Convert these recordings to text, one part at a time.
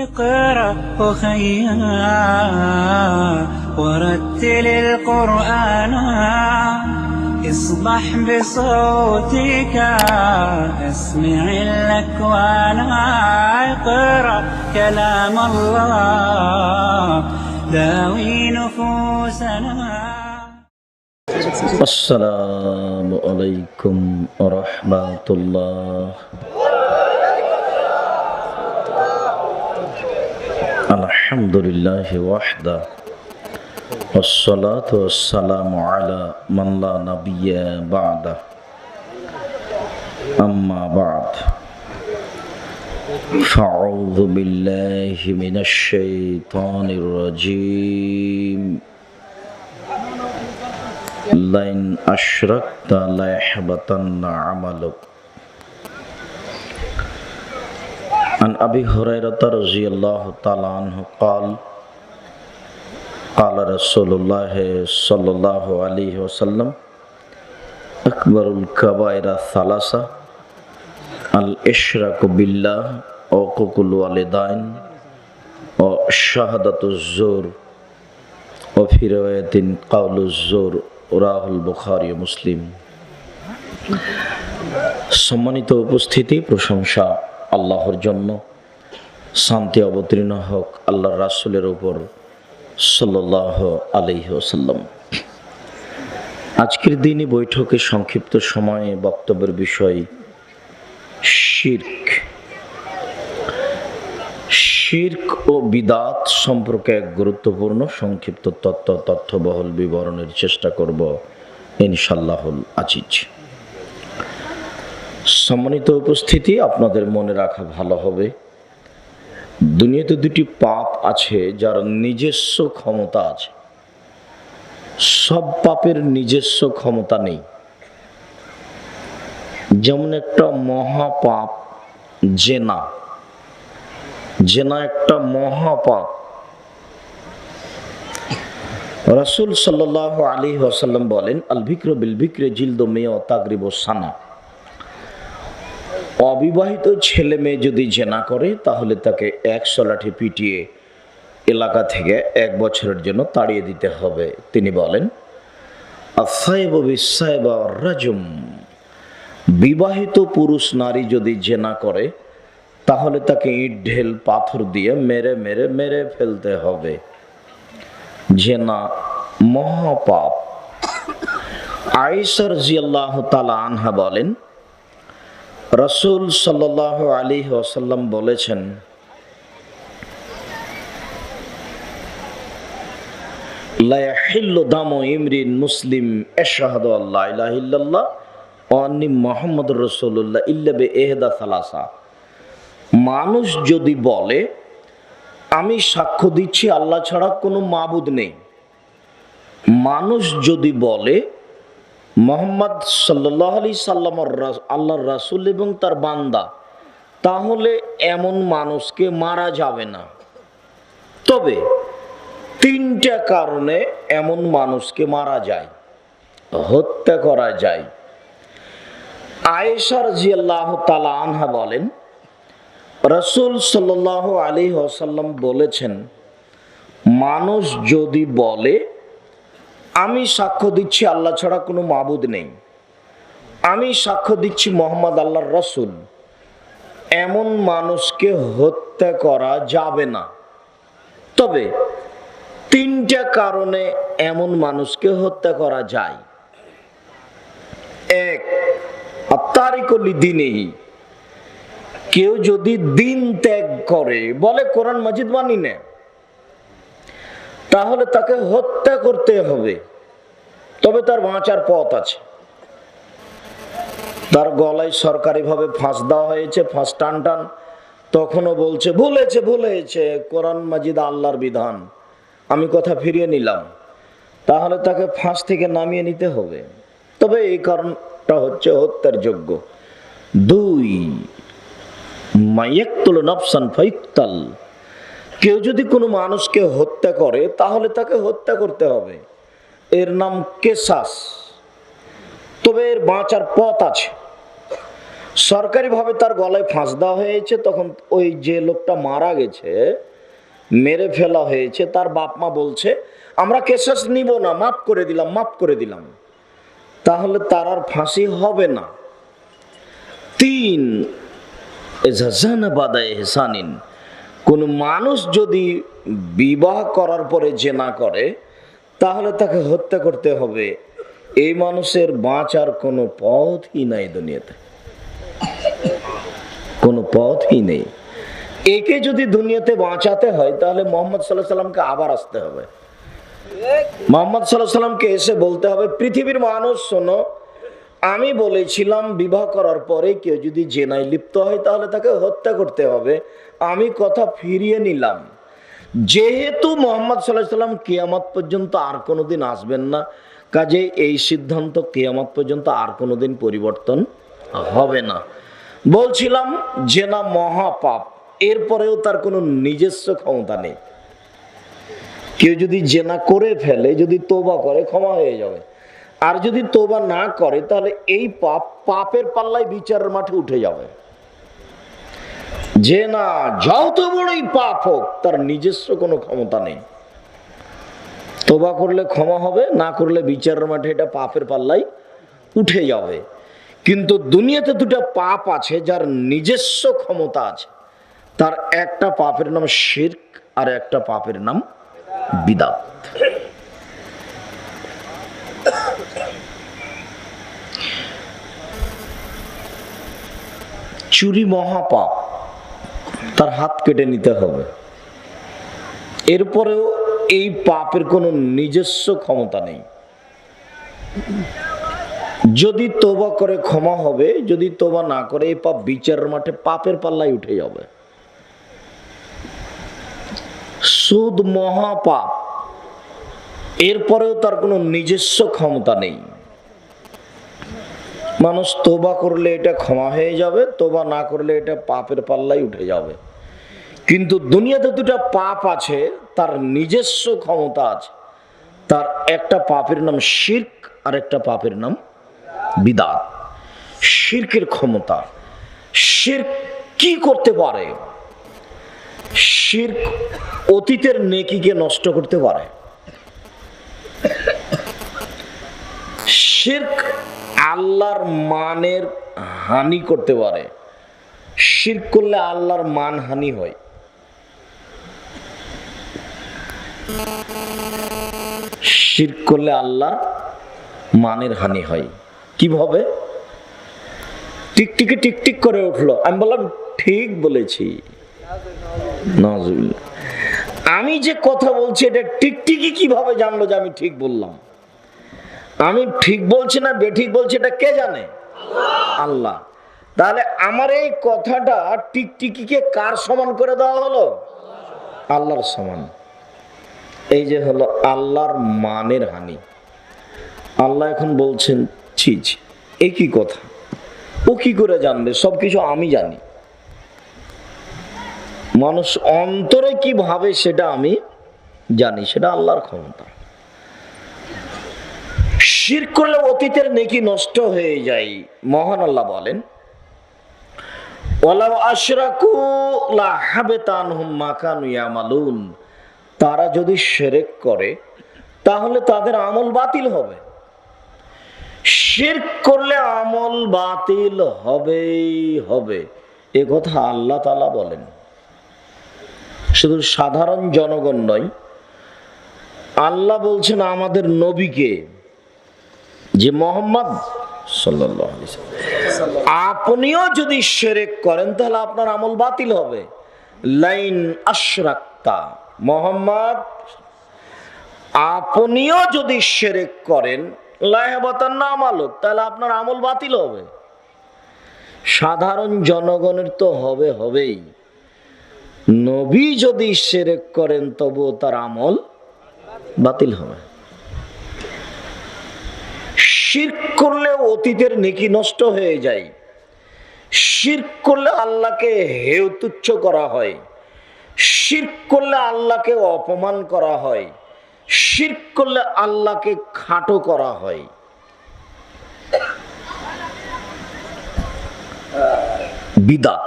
اقرأ أخيا ورتل القرآن اصبح بصوتك اسمع الأكوان اقرأ كلام الله داوي نفوسنا. السلام عليكم ورحمة الله. الحمد لله وحده والصلاة والسلام على من لا نبي بعده أما بعد فأعوذ بالله من الشيطان الرجيم لئن أشركت ليحبطن عملك. عن أبي هريرة رضي الله تعالى عنه قال قال رسول الله صلى الله عليه وسلم أكبر الكبائر ثلاثة الإشراك بالله وعقوق الوالدين وشهادة الزور وفي رواية قول الزور রাহুল বুখারী মুসলিম। সম্মানিত উপস্থিতি, প্রশংসা আল্লাহর জন্য, শান্তি অবতীর্ণ হোক আল্লাহর রাসূলের উপর সাল্লাল্লাহু আলাইহি ওয়াসাল্লাম। আজকের দিনই বৈঠকে সংক্ষিপ্ত সময়ে বক্তব্যের বিষয় শিরক। শিরক ও বিদাত সম্পর্কে এক গুরুত্বপূর্ণ সংক্ষিপ্ত তথ্যবহুল বিবরণের চেষ্টা করব ইনশাআল্লাহুল আজিজ। সম্মানিত উপস্থিতি, আপনাদের মনে রাখা ভালো হবে, দুনিয়াতে দুটি পাপ আছে যার নিজস্ব ক্ষমতা আছে। সব পাপের নিজস্ব ক্ষমতা নেই। যেমন একটা মহাপাপ জেনা, জেনা একটা মহাপাপ। রাসূল সাল্লাল্লাহু আলাইহি ওয়াসাল্লাম বলেন, আল বিকরু বিল বিকরি জিলদু মিয়া তাগরিবু সানা। অবিবাহিত ছেলে মেয়ে যদি জেনা করে তাহলে তাকে 100 লাঠি পিটিয়ে এলাকা থেকে 1 বছরের জন্য তাড়িয়ে দিতে হবে। তিনি বলেন, আস-সাইবু বিস-সাইবা রাজম। বিবাহিত পুরুষ নারী যদি জেনা করে তাহলে তাকে ইট ঢেল পাথর দিয়ে মেরে মেরে মেরে ফেলতে হবে। জেনা মহাপাপ। আয়েশা রাদিয়াল্লাহু তাআলা আনহা বলেন, রাসূল সাল্লাল্লাহু আলাইহি ওয়াসাল্লাম বলেছেন, লা ইয়াহিল্লু দামু ইমরিন মুসলিম আশহাদু আল্লা ইলাহা ইল্লাল্লাহ ওয়া আন্নী মুহাম্মাদুর রাসূলুল্লাহ ইল্লা বিইহদা সালাসা। মানুষ যদি বলে আমি সাক্ষ্য দিচ্ছি আল্লাহ ছাড়া কোনো মাবুদ নেই, মানুষ যদি বলে মুহাম্মদ সাল্লাল্লাহু আলাইহি সাল্লাম আল্লাহর রাসূল এবং তার বান্দা, তাহলে এমন মানুষকে মারা যাবে না। তবে 3টা কারণে এমন মানুষকে মারা যায়, হত্যা করা যায়। আয়েশা রাদিয়াল্লাহু তাআলা আনহা বলেন, রাসূল সাল্লাল্লাহু আলাইহি ওয়াসাল্লাম বলেছেন, মানুষ যদি বলে আমি সাক্ষ্য দিচ্ছি আল্লাহ ছাড়া কোনো মাবুদ নেই, আমি সাক্ষ্য দিচ্ছি মুহাম্মদ আল্লাহর রাসূল, এমন মানুষকে হত্যা করা যাবে না। তবে 3টা কারণে এমন মানুষকে হত্যা করা যায়। 1, আত-তারিকু লিদ্বীনিহি। কেউ যদি দিন ত্যাগ করে, বলে কোরআন মাজিদ মানি না, তাহলে তাকে হত্যা করতে হবে। তবে তার বাঁচার পথ আছে। তার গলায় সরকারিভাবে ফাঁস দেওয়া হয়েছে, ফাঁস টান টান, তখনও বলছে ভুলেছে কোরআন মাজিদ আল্লাহর বিধান, আমি কথা ফিরিয়ে নিলাম, তাহলে তাকে ফাঁস থেকে নামিয়ে নিতে হবে। তবে এই কারণটা হচ্ছে হত্যার যোগ্য। 2, মাইয়াকতুল নাফসান ফাইকতাল। কেউ যদি কোনো মানুষকে হত্যা করে তাহলে তাকে হত্যা করতে হবে, এর নাম কিসাস। তবে এর বাঁচার পথ আছে। সরকারিভাবে তার গলায় ফাঁস দেওয়া হয়েছে, তখন ওই যে লোকটা মারা গেছে, মেরে ফেলা হয়েছে, তার বাপ মা বলছে আমরা কেসাস নিব না, মাফ করে দিলাম, মাফ করে দিলাম, তাহলে তার আর ফাঁসি হবে না। 3, এজাজানা বাদা ইহসানিন, কোন মানুষ যদি বিবাহ করার পরে জেনা করে তাহলে তাকে হত্যা করতে হবে। এই মানুষের বাঁচার কোনো পথই নাই দুনিয়াতে, কোনো পথই নেই। একে যদি দুনিয়াতে বাঁচাতে হয় তাহলে মোহাম্মদ সাল্লাল্লাহু আলাইহি সাল্লামকে আবার আসতে হবে। মোহাম্মদ সাল্লাল্লাহু আলাইহি সাল্লামকে এসে বলতে হবে, পৃথিবীর মানুষ শোনো, আমি বলেছিলাম বিবাহ করার পরে কেউ যদি জেনায় লিপ্ত হয় তাহলে তাকে হত্যা করতে হবে, আমি কথা ফিরিয়ে নিলাম। যেহেতু মোহাম্মদ সাল্লাল্লাহু আলাইহি সাল্লাম কিয়ামত পর্যন্ত আর কোনোদিন আসবেন না, কাজে এই সিদ্ধান্ত কিয়ামত পর্যন্ত আর কোনোদিন পরিবর্তন হবে না। বলছিলাম জেনা মহাপাপ, এরপরেও তার কোনো নিজস্ব ক্ষমতা নেই। কেউ যদি জেনা করে ফেলে, যদি তোবা করে, ক্ষমা হয়ে যাবে। আর যদি তোবা না করে তাহলে এই পাপের পাল্লায় বিচারের মাঠে উঠে যাবে। জেনা যত বড়ই পাপ হোক, তার নিজস্ব কোনো ক্ষমতা নেই। তোবা করলে ক্ষমা হবে, না করলে বিচারের মাঠে এটা পাপের পাল্লায় উঠে যাবে। কিন্তু দুনিয়াতে দুটো পাপ আছে যার নিজস্ব ক্ষমতা আছে। তার একটা পাপের নাম শিরক, আর একটা পাপের নাম বিদআত। চুরি মহাপাপ, তার হাত কেটে নিতে হবে। এরপরেও এই পাপের কোনো নিজস্ব ক্ষমতা নেই। যদি তোবা করে ক্ষমা হবে, যদি তোবা না করে এই পাপ বিচারের মাঠে পাপের পাল্লায় উঠে যাবে। সুদ মহাপাপ, এরপরেও তার কোনো নিজস্ব ক্ষমতা নেই। মানুষ তোবা করলে এটা ক্ষমা হয়ে যাবে, তোবা না করলে এটা পাপের পাল্লায় উঠে যাবে। কিন্তু দুনিয়াতে দুটো পাপ আছে, তার নিজস্ব ক্ষমতা আছে। তার একটা পাপের নাম শিরক, আর একটা পাপের নাম বিদআত। শিরকের ক্ষমতা, শিরক কি করতে পারে? শিরক অতীতের নেকিকে নষ্ট করতে পারে। শিরক আল্লাহর মানের হানি করতে পারে। শিরক করলে আল্লাহর মান হানি হয়। শিরক করলে আল্লাহর মানের হানি হয়। কিভাবে? টিকটিকি টিকটিক করে উঠলো, আমি বললাম ঠিক বলেছি। নাউজুবিল্লাহ। আমি যে কথা বলছি এটা টিকটিকি কিভাবে জানলো যে আমি ঠিক বললাম? আমি ঠিক বলছি না বেঠিক বলছি এটা কে জানে? আল্লাহ। তাহলে আমার এই কথাটা টিকটিকিকে কার সমান করে দেওয়া হলো? আল্লাহর সমান। এই যে হলো আল্লাহর মানের হানি। আল্লাহ এখন বলছেন ছি ছি, এই কি কথা? ও কি করে জানবে? সবকিছু আমি জানি। মানুষ অন্তরে কি ভাবে সেটা আমি জানি, সেটা আল্লাহর ক্ষমতা। শিরক করলে অতীতের নেকি নষ্ট হয়ে যায়। মহান আল্লাহ বলেন, ওয়ালাউ আশরাকু লা হাবিতা আনহুম মা কানু ইয়ামালুন, তারা যদি শিরক করে তাহলে তাদের আমল বাতিল হবে। শিরক করলে আমল বাতিল হবেই হবে, এ কথা আল্লাহ তাআলা বলেন। শুধু সাধারণ জনগণ নয়, আল্লাহ বলছেন আমাদের নবীকে, যে মোহাম্মদ সাল্লাল্লাহু আলাইহি ওয়াসাল্লাম, আপনিও যদি শিরক করেন তাহলে আপনার আমল বাতিল হবে। লাইন আশরাকতা, মোহাম্মদ আপনিও যদি শিরক করেন, লা ইয়াহবাতান্না আমালুক, তাহলে আপনার আমল বাতিল হবে। সাধারণ জনগণের তো হবেই। নবী যদি শিরক করেন তবুও তার আমল বাতিল হবে। শিরক করলে অতীতের নেকি নষ্ট হয়ে যায়। শিরক করলে আল্লাহকে হেয় তুচ্ছ করা হয়। শিরক করলে আল্লাহকে অপমান করা হয়। শিরক করলে আল্লাহকে খাটো করা হয়। বিদাত।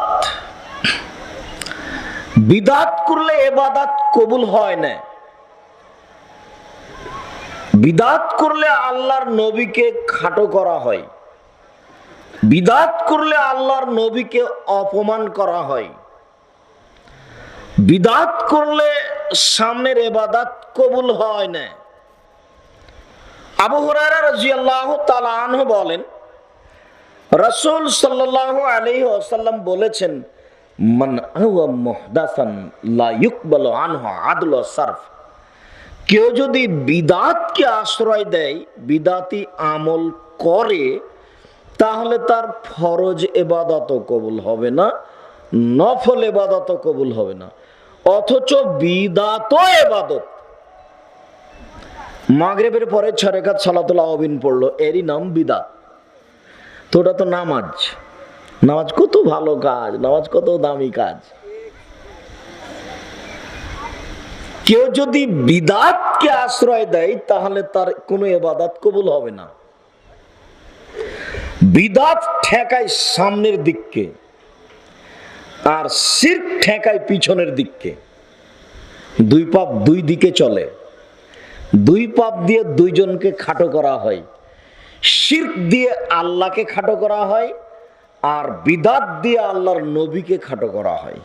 বিদাত করলে ইবাদত কবুল হয় না। বিদাত করলে আল্লাহর নবীকে খাটো করা হয়। বিদাত করলে আল্লাহর নবীকে অপমান করা হয়। বিদাত করলে সামনের ইবাদত কবুল হয় না। আবু হুরায়রা রাদিয়াল্লাহু তাআলা আনহু বলেন, রাসূল সাল্লাল্লাহু আলাইহি ওয়াসাল্লাম বলেছেন, মান আওয়া মুহদাসান লা ইউকবালু আনহু আদলু সারফ। কেউ যদি বিদাতকে আশ্রয় দেয়, বিদাতি আমল করে, তাহলে তার ফরজ ইবাদতও কবুল হবে না, নফল ইবাদতও কবুল হবে না। অথচ বিদাতও ইবাদত। মাগরিবের পরে 6 রাকাত সালাতুল আওয়াবিন পড়লো, এরই নাম বিদাত। তো ওটা তো নামাজ। নামাজ কত ভালো কাজ, নামাজ কত দামি কাজ। কেউ যদি বিদাতকে আশ্রয় দেয়, তাহলে তার কোনো ইবাদত কবুল হবে না। বিদাত ঠেকায় সামনের দিককে, আর শিরক ঠেকায় পিছনের দিককে। দুই পাপ দুই দিকে চলে। দুই পাপ দিয়ে দুইজনকে খাটো করা হয়। শিরক দিয়ে আল্লাহকে খাটো করা হয়, আর বিদাত দিয়ে আল্লাহর নবীকে খাটো করা হয়।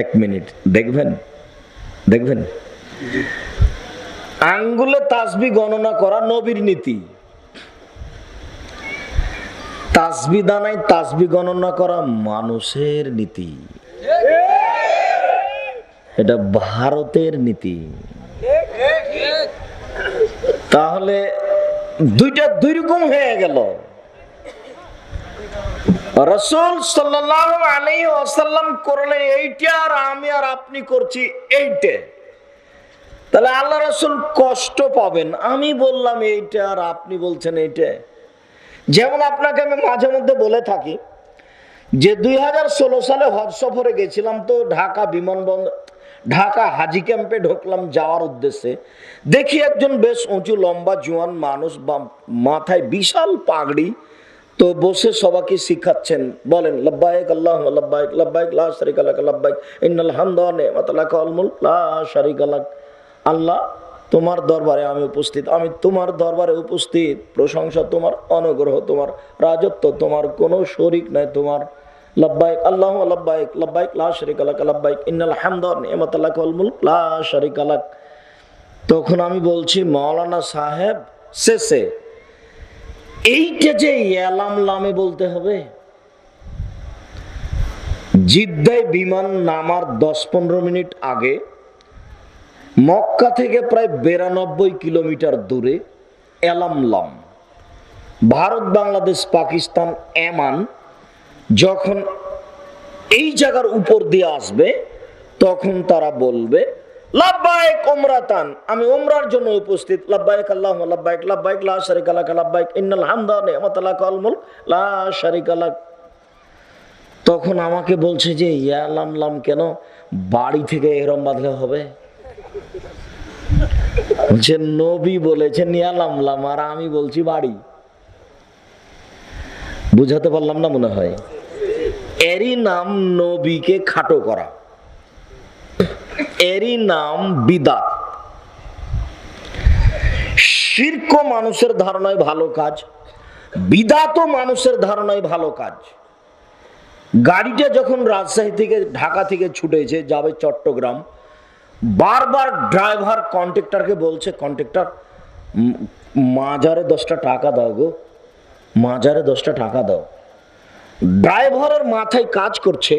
1 মিনিট দেখবেন, দেখবেন। আঙ্গুলে তাসবিহ গণনা করা নবীর নীতি। তাসবিহ দানায় তাসবিহ গণনা করা মানুষের নীতি। এটা ভারতের নীতি। তাহলে দুইটা দুই রকম হয়ে গেল। রাসূল সাল্লাল্লাহু আলাইহি ওয়াসাল্লাম করলেন এইটা, আর আমি আর আপনি করছি এইটা। তাহলে আল্লাহ রাসূল কষ্ট পাবেন। আমি বললাম এইটা, আর আপনি বলছেন এইটা। যেমন আপনাকে আমি মাঝে মধ্যে বলে থাকি যে 2016 সালে হজ সফরে গেছিলাম, তো ঢাকা বিমানবন্দর, ঢাকা হাজি ক্যাম্পে ঢুকলাম যাওয়ার উদ্দেশ্যে। দেখি একজন বেশ উঁচু লম্বা জোয়ান মানুষ, মাথায় বিশাল পাগড়ি, তো বসে সবাইকে শিখাচ্ছেন। বলেন, লাব্বাইক আল্লাহুম্মা লাব্বাইক, লাব্বাইক লা শারীকা লাক, লাব্বাইক ইন্নাল হামদা ওয়া নি'মাতা লাকা ওয়াল মুলক লা শারীকা লাক। আল্লাহ, তোমার দরবারে আমি উপস্থিত, আমি তোমার দরবারে উপস্থিত। প্রশংসা তোমার, অনুগ্রহ তোমার, রাজত্ব তোমার, কোনো শরীক নাই তোমার। লাব্বাইক আল্লাহুম্মা লাব্বাইক, লাব্বাইক লা শারীকা লাক, লাব্বাইক ইন্নাল হামদা ওয়া নি'মাতা লাকা ওয়াল মুলক লা শারীকা লাক। তখন আমি বলছি, মাওলানা সাহেব, শেষে এইটা যে এলাম লামে বলতে হবে। জিদ্দায় বিমান নামার 10-15 মিনিট আগে, মক্কা থেকে প্রায় 92 কিলোমিটার দূরে এলাম লাম। ভারত, বাংলাদেশ, পাকিস্তান, এমান যখন এই জায়গার উপর দিয়ে আসবে, তখন তারা বলবে, লাব্বাইক উমরাতান, আমি উমরার জন্য উপস্থিত। লাব্বাইক আল্লাহুম্মা লাব্বাইক, লাব্বাইক লা শারীকা লাক, লাব্বাইক ইন্নাল হামদা ওয়া নি'মাতা লাকা ওয়াল মুলক লা শারীকা লাক। তখন আমাকে বলছে যে ইয়ালাম লাম কেন, বাড়ি থেকে ইহরাম বাঁধলে হবে? বলছে নবী বলেছেন ইয়ালাম লাম, আর আমি বলছি বাড়ি। বুঝাতে পারলাম না মনে হয়? এরই নাম নবীকে খাটো করা, এরই নাম বিদাত। শিরক মানুষের ধারণায় ভালো কাজ, বিদাতও মানুষের ধারণায় ভালো কাজ। গাড়িটা যখন রাজশাহী থেকে, ঢাকা থেকে ছুটেছে যাবে চট্টগ্রাম, বারবার ড্রাইভার কন্ট্রাক্টরকে বলছে, কন্ট্রাক্টর মাজারে 10টা টাকা দাও গো, মাজারে 10টা টাকা দাও। ড্রাইভারের মাথায় কাজ করছে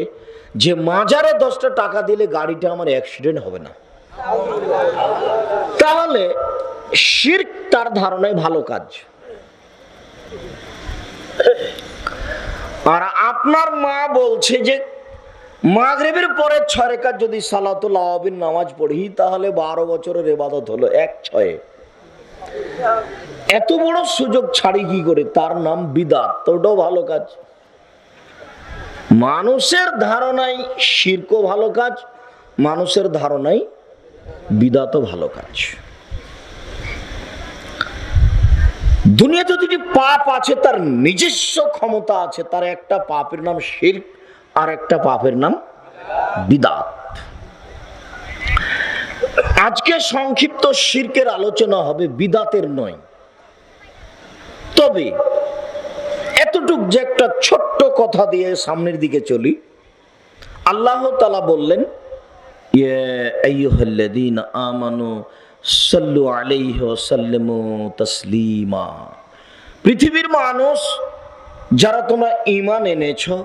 যে মাজারে 10টা টাকা দিলে গাড়িটা আমার অ্যাক্সিডেন্ট হবে না। তাহলে শিরক তার ধারণায় ভালো কাজ। আর আপনার মা বলছে যে মাগরিবের পরে 6 রাকাত যদি সালাতুল আওয়াবিন নামাজ পড়ি, তাহলে 12 বছরের ইবাদত হলো 1/6। এত বড় সুযোগ ছাড়ি কি করে? তার নাম বিদাত। ওটাও ভালো কাজ। মানুষের ধারণায় শিরকও ভালো কাজ, মানুষের ধারণায় বিদাতও ভালো কাজ। দুনিয়াতে যদি পাপ আছে, তার নিজস্ব ক্ষমতা আছে। তার একটা পাপের নাম শিরক, আর একটা পাপের নাম বিদআত। আজকে সংক্ষিপ্ত শিরকের আলোচনা হবে, বিদআতের নয়। তবে এতটুক যে একটা ছোট্ট কথা দিয়ে সামনের দিকে চলি। আল্লাহ তাআলা বললেন, ইয়া আইয়ুহাল্লাযীনা আমানু সাল্লু আলাইহি ওয়া সাল্লিমু তাসলিমা। পৃথিবীর মানুষ যারা তোমরা ঈমান এনেছো,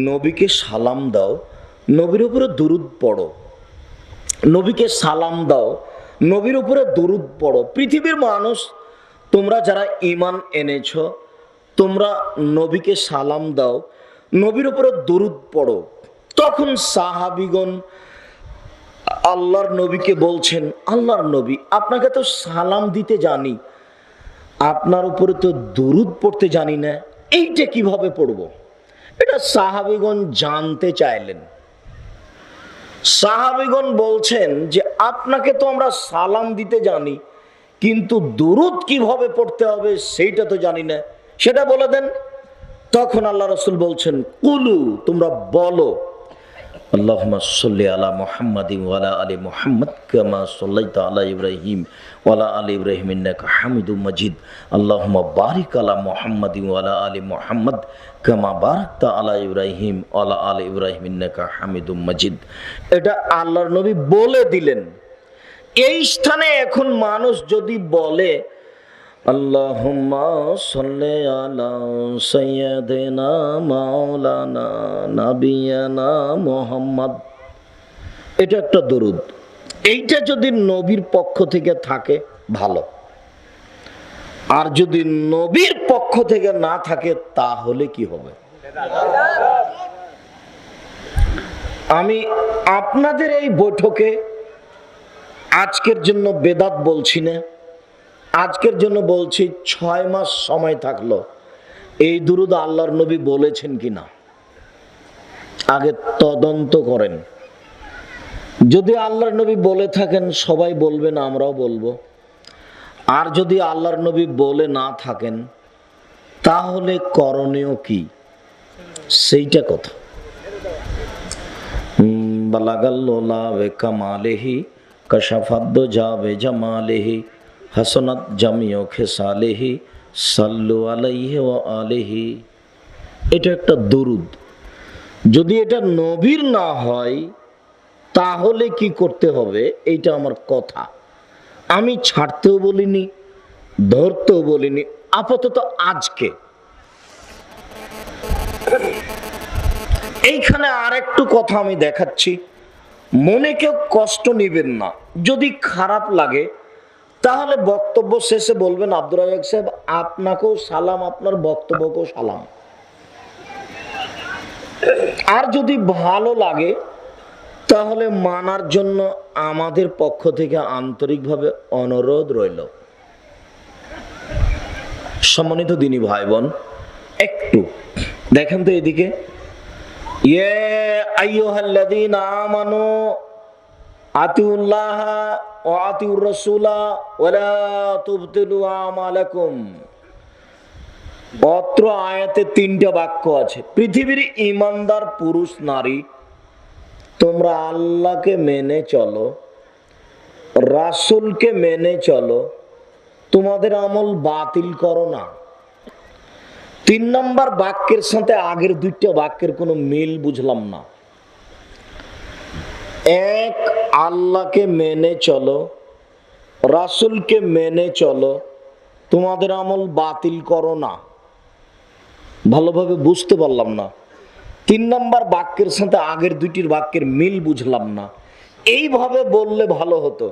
নবীকে সালাম দাও, নবীর উপরে দুরূদ পড়ো। নবীকে সালাম দাও, নবীর উপরে দুরূদ পড়ো। পৃথিবীর মানুষ তোমরা যারা ঈমান এনেছো, তোমরা নবীকে সালাম দাও, নবীর উপরে দুরূদ পড়ো। তখন সাহাবীগণ আল্লাহর নবীকে বলছেন, আল্লাহর নবী, আপনাকে তো সালাম দিতে জানি, আপনার উপরে তো দুরূদ পড়তে জানি না, এইটা কিভাবে পড়ব? এটা সাহাবীগণ জানতে চাইলেন। সাহাবীগণ বলছেন যে আপনাকে তো আমরা সালাম দিতে জানি, কিন্তু দুরূদ কিভাবে পড়তে হবে সেইটা তো জানি না, সেটা বলে দেন। তখন আল্লাহ রাসূল বলছেন, কুলু, তোমরা বলো, আল্লাহুম্মা সাল্লি আলা মুহাম্মাদিন ওয়া আলা আলি মুহাম্মাদ কামা সাল্লাইতা আলা ইব্রাহিম ওয়া আলা আলি ইব্রাহিম ইন্নাকা হামিদুম মাজিদ। আল্লাহুম্মা বারিক আলা মুহাম্মাদিন ওয়া আলা আলি মুহাম্মাদ কামা বারাকতা আলা ইব্রাহিম ওয়া আলা আলি ইব্রাহিম ইন্নাকা হামিদুম মাজিদ। এটা আল্লাহর নবী বলে দিলেন। এই স্থানে এখন মানুষ যদি বলে, আল্লাহুম্মা সাল্লি আলা সাইয়্যিদিনা মাওলানা নাবিয়ানা মুহাম্মদ, এটা একটা দরুদ। এইটা যদি নবীর পক্ষ থেকে থাকে ভালো, আর যদি নবীর পক্ষ থেকে না থাকে তাহলে কি হবে? আমি আপনাদের এই বৈঠকে আজকের জন্য বেদাত বলছি না, আজকের জন্য বলছি 6 মাস সময় থাকলো এই দুরূদ আল্লাহর নবী বলেছেন কিনা আগে তদন্ত করেন। যদি আল্লাহর নবী বলে থাকেন সবাই বলবেন, আমরাও বলবো। আর যদি আল্লাহর নবী বলে না থাকেন তাহলে করণীয় কি, সেইটা কথা। বালাগাল্লোলা ওয়া কামালিহি কাশাফাদ্দু জাবে জামালিহি হাসনাত জামিউ খিসালিহি সাল্লু আলাইহি ওয়া আলিহি। এটা একটা দুরূদ। যদি এটা নবীর না হয় তাহলে কি করতে হবে, এইটা আমার কথা। আমি ছাড়তেও বলিনি, ধরতেও বলিনি, আপাতত আজকে। এইখানে আরেকটু কথা আমি দেখাচ্ছি, মনে কেউ কষ্ট নেবেন না। যদি খারাপ লাগে তাহলে বক্তব্য শেষে বলবেন, আব্দুর রাজ্জাক সাহেব আপনাকেও সালাম, আপনার বক্তব্যকেও সালাম। আর যদি ভালো লাগে তাহলে মানার জন্য আমাদের পক্ষ থেকে আন্তরিকভাবে অনুরোধ রইল। সম্মানিত দিনী ভাই বোন, একটু দেখেন তো এদিকে। ইয়া আইয়ুহাল্লাযীনা আমানু আতিউল্লাহ ওয়া আতিউর রাসূলা ওয়া লা তুবতিলু আমালাকুম। অত্র আয়াতে 3টা বাক্য আছে। পৃথিবীর ঈমানদার পুরুষ নারী, তোমরা আল্লাহকে মেনে চলো, রাসূলকে মেনে চলো, তোমাদের আমল বাতিল করো না। 3 নম্বর বাক্যের সাথে আগের 2টা বাক্যের কোনো মিল বুঝলাম না। এক, আল্লাহকে মেনে চলো, রাসূলকে মেনে চলো, তোমাদের আমল বাতিল করো না। ভালোভাবে বুঝতে পারলাম না। 3 নম্বর বাক্যের সাথে আগের 2টির বাক্যের মিল বুঝলাম না। এইভাবে বললে ভালো হতো,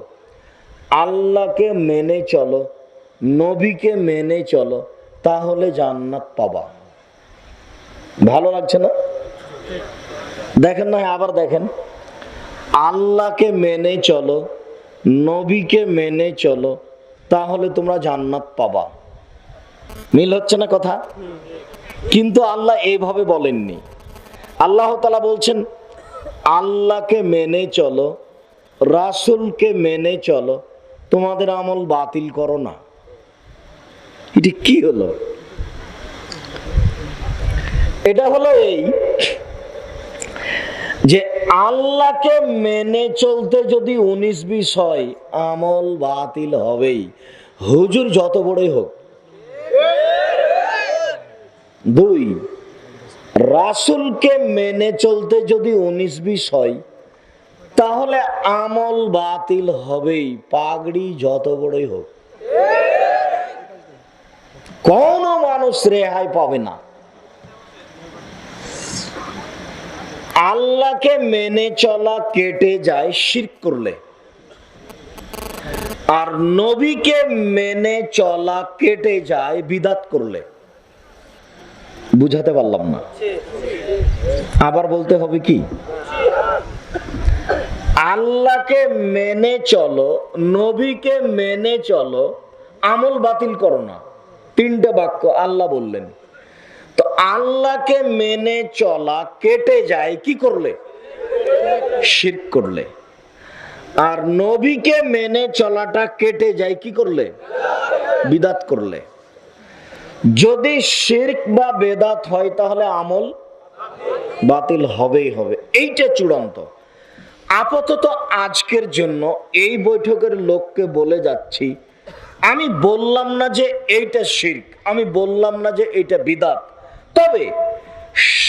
আল্লাহকে মেনে চলো, নবীকে মেনে চলো, তাহলে জান্নাত পাবা। ভালো লাগছে না? দেখেন না, আবার দেখেন, আল্লাহকে মেনে চলো, নবীকে মেনে চলো, তাহলে তোমরা জান্নাত পাবা। মিল হচ্ছে না কথা? কিন্তু আল্লাহ এইভাবে বলেননি। আল্লাহ তাআলা বলছেন, আল্লাহকে মেনে চলো, রাসূলকে মেনে চলো, তোমাদের আমল বাতিল করো না। এটা কি হলো? এটা হলো এই, যে আল্লাহকে মেনে চলতে যদি 19-20 হয়, আমল বাতিল হবেই, হুজুর যত বড়ই হোক। 2, রাসূলকে মেনে চলতে যদি 19-20 হয়, তাহলে আমল বাতিল হবেই, পাগড়ি যত বড়ই হোক। কোন মানুষ রেহাই পাবে না। আল্লাহকে মেনে চলা কেটে যায় শিরক করলে, আর নবীকে মেনে চলা কেটে যায় বিদআত করলে। বুঝাতে পারলাম না? আবার বলতে হবে কি? আল্লাহকে মেনে চলো, নবীকে মেনে চলো, আমল বাতিল করো না। 3টে বাক্য আল্লাহ বললেন। তো আল্লাহকে মেনে চলা কেটে যায় কি করলে? শিরক করলে। আর নবীকে মেনে চলাটা কেটে যায় কি করলে? বিদআত করলে। যদি শিরক বা বেদাত হয়, তাহলে আমল বাতিল হবেই হবে, এইটা চূড়ান্ত। আপাতত আজকের জন্য এই বৈঠকের লোককে বলে যাচ্ছি, আমি বললাম না যে এইটা শিরক, আমি বললাম না যে এইটা বিদআত, তবে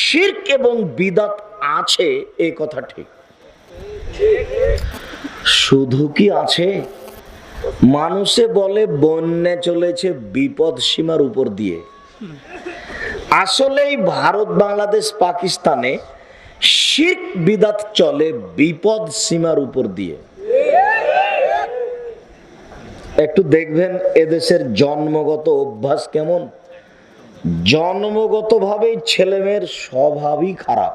শিরক এবং বিদআত আছে, এই কথা ঠিক। শুধু কি আছে? মানুষে বলে বন্যা চলেছে বিপদ সীমার উপর দিয়ে। আসলেই ভারত, বাংলাদেশ, পাকিস্তানে শিরক বিদআত চলে বিপদ সীমার উপর দিয়ে। একটু দেখবেন এদেশের জন্মগত অভ্যাস কেমন। জন্মগত ভাবে ছেলেমেয়ের স্বভাবই খারাপ।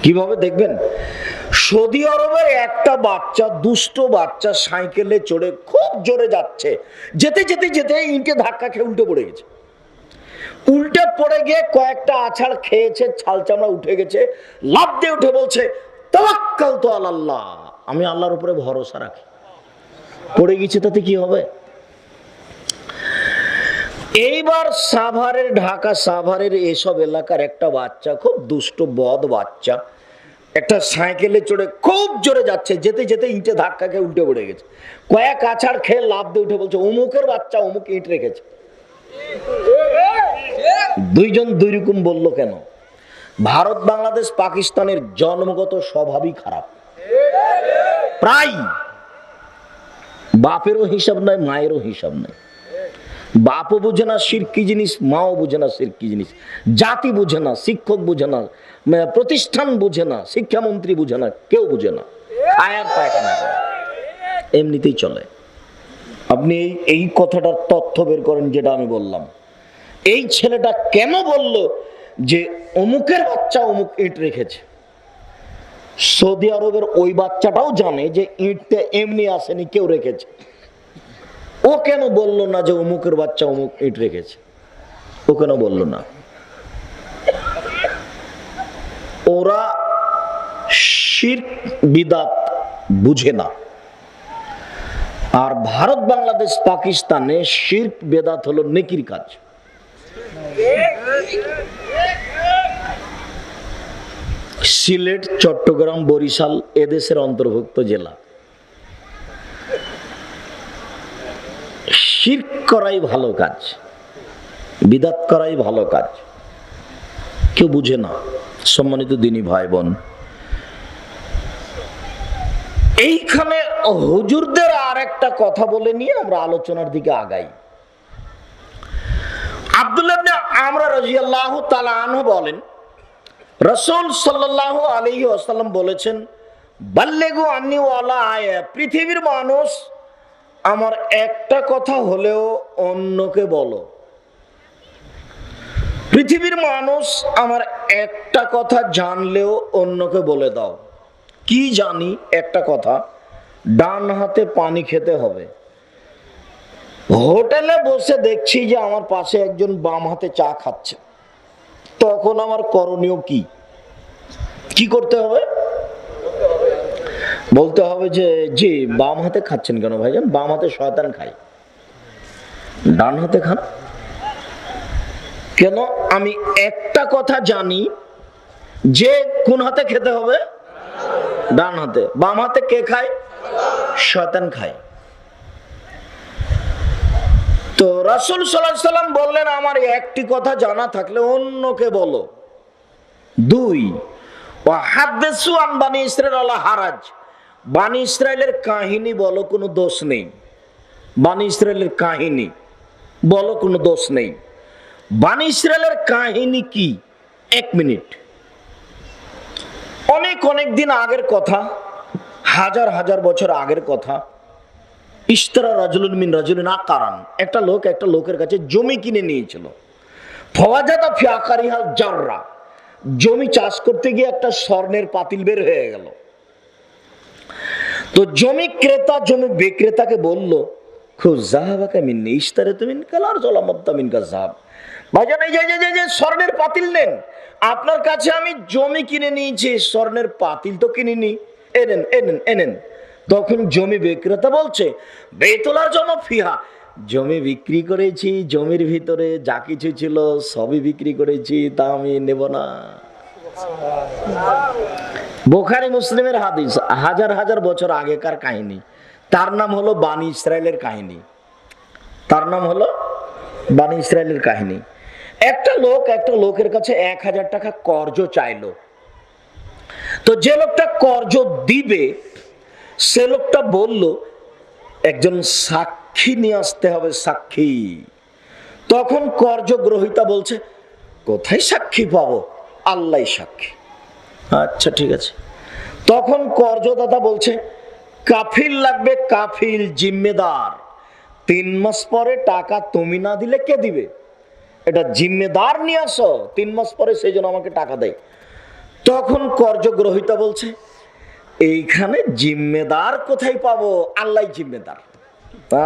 কিভাবে দেখবেন? সৌদি আরবের একটা বাচ্চা, দুষ্ট বাচ্চা, সাইকেলে চড়ে খুব জোরে যাচ্ছে, যেতে যেতে যেতে ইঁটে ধাক্কা খেয়ে উল্টে পড়ে গেছে। উল্টে পড়ে গিয়ে কয়েকটা আছাড় খেয়েছে, ছাল চামড়া উঠে গেছে, লাফ দিয়ে উঠে বলছে তাওয়াক্কালতু আলাল্লাহ, আমি আল্লাহর উপরে ভরসা রাখি। পড়ে গেছে, তাতে কি হবে? এইবার সাভারের, ঢাকা সাভারের এসব এলাকার একটা বাচ্চা, খুব দুষ্ট বদ বাচ্চা, একটা সাইকেলে চড়ে খুব জোরে যাচ্ছে, যেতে যেতে ইঁটে ধাক্কা খেয়ে উল্টে পড়ে গেছে। কয়েক আছাড় খেয়ে লাফ দিয়ে উঠে বলছে অমুকের বাচ্চা অমুক ইঁট রেখেছে। দুইজন দুই রকম বললো কেন? ভারত, বাংলাদেশ, পাকিস্তানের জন্মগত স্বভাবই খারাপ। প্রায় বাপেরও হিসাব নাই, মায়েরও হিসাব নাই। বাপও বুঝে না শিরক কি জিনিস, মাও বুঝে না শিরক কি জিনিস, জাতি বুঝে না, শিক্ষক বুঝে না, প্রতিষ্ঠান বুঝে না, শিক্ষামন্ত্রী বুঝে না, কেউ বুঝে না। আয়ার পায়খানা এমনিতেই চলে। আপনি এই কথাটার তথ্য বের করেন, যেটা আমি বললাম। এই ছেলেটা কেন বলল যে অমুকের বাচ্চা অমুক ইট রেখেছে? সৌদি আরবের ওই বাচ্চাটাও জানে যে ইটটা এমনি আসেনি, কেউ রেখেছে। ও কেন বলল না যে অমুকের বাচ্চা অমুক ইট রেখেছে? ও কেন বলল না? ওরা শিরক বিদআত বুঝে না। আর ভারত, বাংলাদেশ, পাকিস্তানে শিরক বিদআত হলো নেকির কাজ। সিলেট, চট্টগ্রাম, বরিশাল এদেশের অন্তর্ভুক্ত জেলা। শিরক করাই ভালো কাজ, বিদআত করাই ভালো কাজ। কেউ বুঝে না। সম্মানিত দিনী ভাই বোন, এইখানে হুজুরদের আর একটা কথা বলে নিয়ে আমরা আলোচনার দিকে আগাই। আব্দুল্লাহ ইবনে আমর রাদিয়াল্লাহু তাআলা আনহু বলেন, রাসূল সাল্লাল্লাহু আলাইহি ওয়াসাল্লাম বলেছেন, বাল্লিগু আন্নী ওয়ালা আয়া, পৃথিবীর মানুষ আমার একটা কথা হলেও অন্যকে বলো। পৃথিবীর মানুষ আমার একটা কথা জানলেও অন্যকে বলে দাও। কি জানি? একটা কথা, ডান হাতে পানি খেতে হবে। হোটেলে বসে দেখছি যে আমার পাশে একজন বাম হাতে চা খাচ্ছে, তখন আমার করণীয় কি? কি করতে হবে? বলতে হবে যে জি, বাম হাতে খাচ্ছেন কেন ভাইজান? বাম হাতে শয়তান খায়, ডান হাতে খান কেন? আমি একটা কথা জানি, যে কোন হাতে খেতে হবে? ডান হাতে। বাম হাতে কে খায়? শয়তান খায়। তো রাসূল সাল্লাল্লাহু আলাইহি সাল্লাম বললেন, আমার একটি কথা জানা থাকলে অন্যকে বলো। 2, ওয়াহাদ্দিসু আন বানি ইসরাঈল আলা হারাজ, বানি ইসরাইলের কাহিনী বলো, কোনো দোষ নেই। বানি ইসরাইলের কাহিনী বলো, কোনো দোষ নেই। বানি ইসরাইলের কাহিনী কি? 1 মিনিট। অনেক অনেক দিন আগের কথা, হাজার হাজার বছর আগের কথা। ইশতারা রাজুলুন মিন রাজুলিন আকারান, একটা লোক একটা লোকের কাছে জমি কিনে নিয়েছিল। ফাওয়াজাদা ফি আকারিহা জাররা, জমি চাষ করতে গিয়ে একটা স্বর্ণের পাতিল বের হয়ে গেল। তো জমি ক্রেতা জমি বিক্রেতাকে বলল, খুযাহাবাকা মিন্নি ইশতারাতু মিন কালার জলামাত্তা মিন কাযাব, ভাইজান এই যে স্বর্ণের পাতিল নেন, আপনার কাছে আমি জমি কিনে নিয়েছি, স্বর্ণের পাতিল তো কিনিনি, এনেন এনেন এনেন। তখন জমি বিক্রেতা বলছে, বেতুলা জমা ফিহা, জমি বিক্রি করেছি, জমির ভিতরে যা কিছু ছিল সবই বিক্রি করেছি, তা আমি নেব না। বুখারী মুসলিমের হাদিস, হাজার হাজার বছর আগেকার কাহিনী। তার নাম হলো বানি ইসরাইলের কাহিনী। তার নাম হলো বানি ইসরাইলের কাহিনী। একটা লোক একটা লোকের কাছে 1000 টাকা কর্জ চাইলো। তো যে লোকটা কর্জ দিবে সে লোকটা বলল, একজন সাক্ষী নিয়ে আসতে হবে, সাক্ষী। তখন কর্জ গ্রহীতা বলছে, কোথায় সাক্ষী পাবো? আল্লাহ সাক্ষী। আচ্ছা ঠিক আছে। তখন কর্জদাতা বলছে, কাফিল লাগবে, কাফিল, জিম্মেদার। 3 মাস পরে টাকা তুমি না দিলে কে দিবে? এটা জিম্মেদার নিয়ে আসো, 3 মাস পরে সেই জন্য আমাকে টাকা দেয়। তখন কর্জ গ্রহীতা বলছে, এইখানে জিম্মেদার কোথায় পাবো? আল্লাহ জিম্মেদার।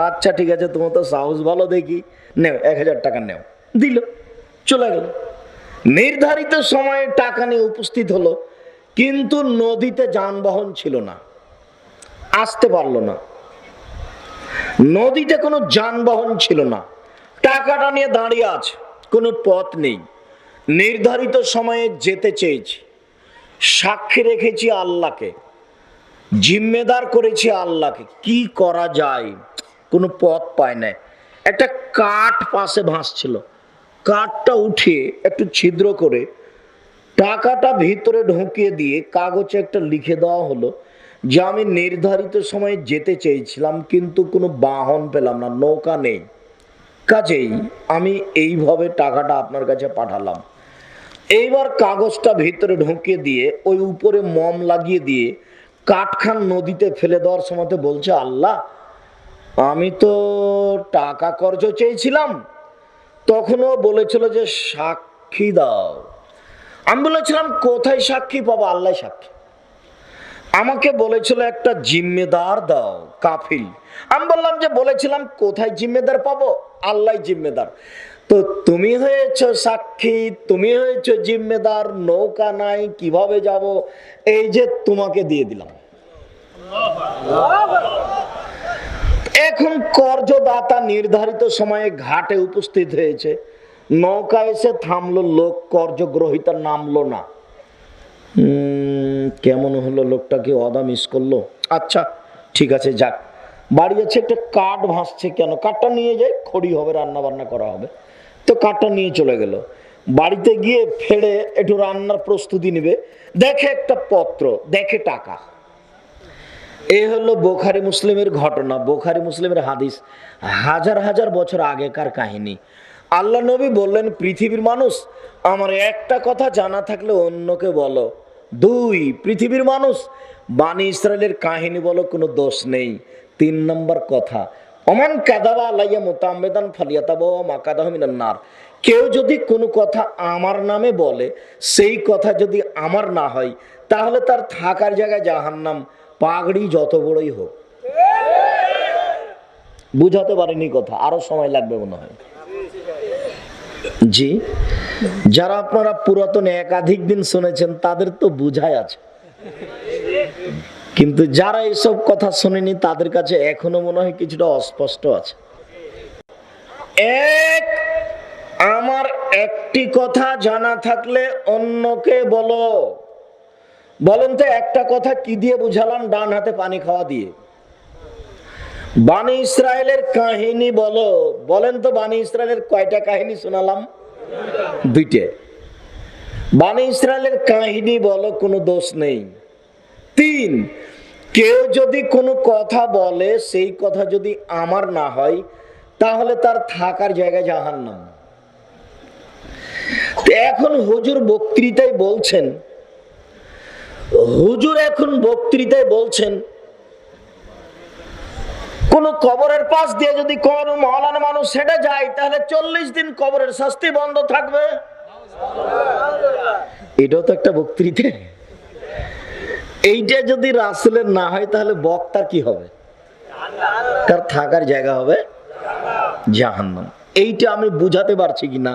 আচ্ছা ঠিক আছে, তোমার তো সাহস ভালো দেখি, নেও 1000 টাকা নেও। দিল, চলে গেল। নির্ধারিত সময়ে টাকা নিয়ে উপস্থিত হলো, কিন্তু নদীতে যানবাহন ছিল না, আসতে পারলো না। নদীতে কোনো যানবাহন ছিল না, টাকাটা নিয়ে দাঁড়িয়ে আছে, কোনো পথ নেই। নির্ধারিত সময়ে যেতে চেয়েছি, সাক্ষী রেখেছি আল্লাহকে, জিম্মেদার করেছি আল্লাহকে, কি করা যায়? কোনো পথ পায় না। একটা কাঠ পাশে ভাসছিল, কাঠটা উঠিয়ে একটু ছিদ্র করে টাকাটা ভিতরে ঢুকিয়ে দিয়ে কাগজে একটা লিখে দেওয়া হলো যে আমি নির্ধারিত সময়ে যেতে চেয়েছিলাম, কিন্তু কোনো বাহন পেলাম না, নৌকা নেই, কাজেই আমি এইভাবে টাকাটা আপনার কাছে পাঠালাম। এইবার কাগজটা ভিতরে ঢুকিয়ে দিয়ে ওই উপরে মম লাগিয়ে দিয়ে কাঠখান নদীতে ফেলে দেওয়ার সময় বলছে, আল্লাহ আমি তো টাকা কর্জ চেয়েছিলাম, তখনও বলেছিল যে সাক্ষী দাও। আমি বলেছিলাম কোথায় সাক্ষী পাবো? আল্লাহ সাক্ষী। আমাকে বলেছিল একটা জিম্মেদার দাও, কাফিল। আমি বললাম যে বলেছিলাম কোথায় জিম্মেদার পাবো? আল্লাহ জিম্মেদার। তো তুমি হয়েছো সাক্ষী, তুমি হয়েছো জিম্মেদার, নৌকা নাই, কিভাবে যাব? এই যে তোমাকে দিয়ে দিলাম। এখন কর্জদাতা নির্ধারিত সময়ে ঘাটে উপস্থিত হয়েছে, নৌকা এসে থামলো, লোক কর্জ গ্রহীতা নামলো না। কেমন হলো, লোকটা কি অদা মিস করলো? আচ্ছা ঠিক আছে, যাক, বাড়ি আছে, একটা কাঠ ভাসছে, কেন? কাঠটা নিয়ে যাই, খড়ি হবে, রান্না বান্না করা হবে। তো কাঠটা নিয়ে চলে গেল। বাড়িতে গিয়ে ফেড়ে একটু রান্নার প্রস্তুতি নেবে, দেখে একটা পত্র, দেখে টাকা। এ হলো বুখারী মুসলিমের ঘটনা, বুখারী মুসলিমের হাদিস, হাজার হাজার বছর আগেকার কাহিনী। আল্লাহ নবী বললেন, পৃথিবীর মানুষ, আমার একটা কথা জানা থাকলে অন্যকে বলো। 2, পৃথিবীর মানুষ, বানি ইসরাইলের কাহিনী বলো, কোনো দোষ নেই। 3 নম্বর কথা, ওমান কাযাবা আলাইয়া মুতাআম্মিদান ফালিয়াতাবাওয়া মাকাদাহু মিনান নার, কেউ যদি কোনো কথা আমার নামে বলে, সেই কথা যদি আমার না হয়, তাহলে তার থাকার জায়গায় জাহান্নাম, পাগড়ি যত বড়ই হোক। বুঝাতে পারিনি কথা, আরো সময় লাগবে মনে হয়। জি, যারা আপনারা পুরাতন একাধিক দিন শুনেছেন তাদের তো বুঝাই আছে, কিন্তু যারা এসব কথা শুনেনি তাদের কাছে এখনো মনে হয় কিছুটা অস্পষ্ট আছে। এক আমার একটি কথা জানা থাকলে অন্যকে বলো। বলেন তো একটা কথা কি দিয়ে বুঝালাম? ডান হাতে পানি খাওয়া দিয়ে। বানি ইসরায়েলের কাহিনী বলো। বলেন তো বানি ইসরায়েলের কয়টা কাহিনী শোনালাম? দুইটা। বানি ইসরায়েলের কাহিনী বলো, কোনো দোষ নেই। 3, কেউ যদি কোনো কথা বলে সেই কথা যদি আমার না হয় তাহলে তার থাকার জায়গায় জাহান্নাম। এখন হুজুর বক্তৃতায় বলছেন, কোন কবরের পাশ দিয়ে যদি কোন মওলানা মানুষ হেঁটে যায় তাহলে 40 দিন কবরের শাস্তি বন্ধ থাকবে। এটাও তো একটা বক্তৃতা। এইটা যদি রাসূলের না হয় তাহলে বক্তার কি হবে? তার থাকার জায়গা হবে জাহান্নাম। এইটা আমি বুঝাতে পারছি কিনা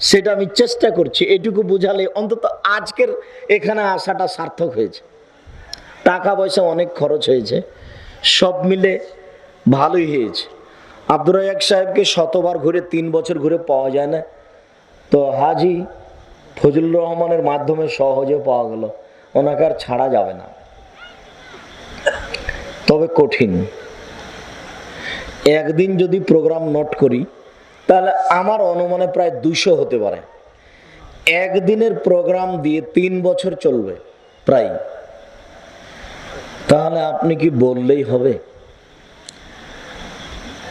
সেটা আমি চেষ্টা করছি। এটুকু বুঝালে অন্তত আজকের এখানে আসাটা সার্থক হয়েছে। টাকা পয়সা অনেক খরচ হয়েছে, সব মিলে ভালোই হয়েছে। আব্দুর রাজ্জাক সাহেবকে শতবার ঘুরে 3 বছর ঘুরে পাওয়া যায় না, তো হাজী ফজলুর রহমানের মাধ্যমে সহজে পাওয়া গেল। ওনাকে আর ছাড়া যাবে না, তবে কঠিন। একদিন যদি প্রোগ্রাম নোট করি তাহলে আমার অনুমানে প্রায় 200 হতে পারে। একদিনের প্রোগ্রাম দিয়ে 3 বছর চলবে প্রায়। তাহলে আপনি কি বললেই হবে?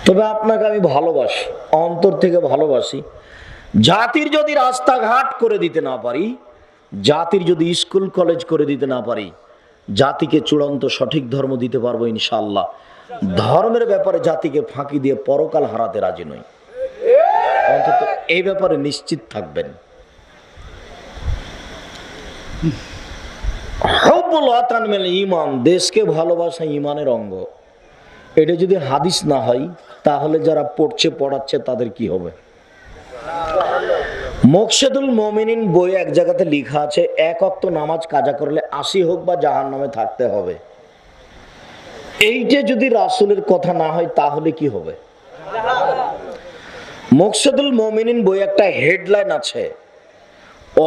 তবে আপনাকে আমি ভালোবাসি, অন্তর থেকে ভালোবাসি। জাতির যদি রাস্তাঘাট করে দিতে না পারি, জাতির যদি স্কুল কলেজ করে দিতে না পারি, জাতিকে চূড়ান্ত সঠিক ধর্ম দিতে পারবো ইনশাআল্লাহ। ধর্মের ব্যাপারে জাতিকে ফাঁকি দিয়ে পরকাল হারাতে রাজি নই। অন্তত এই ব্যাপারে নিশ্চিত থাকবেন। হুব্বুল ওয়াতান মিনাল ঈমান, দেশকে ভালোবাসা ঈমানের অঙ্গ। এটা যদি হাদিস না হয় তাহলে যারা পড়ছে পড়াচ্ছে তাদের কি হবে? মুকশেদুল মুমিনিন বই এক জায়গাতে লেখা আছে, 1 ওয়াক্ত নামাজ কাজা করলে 80 হোক বা জাহান্নামে থাকতে হবে। এইটা যদি রাসূলের কথা না হয় তাহলে কি হবে? মুকশেদুল মুমিনিন বই একটা হেডলাইন আছে,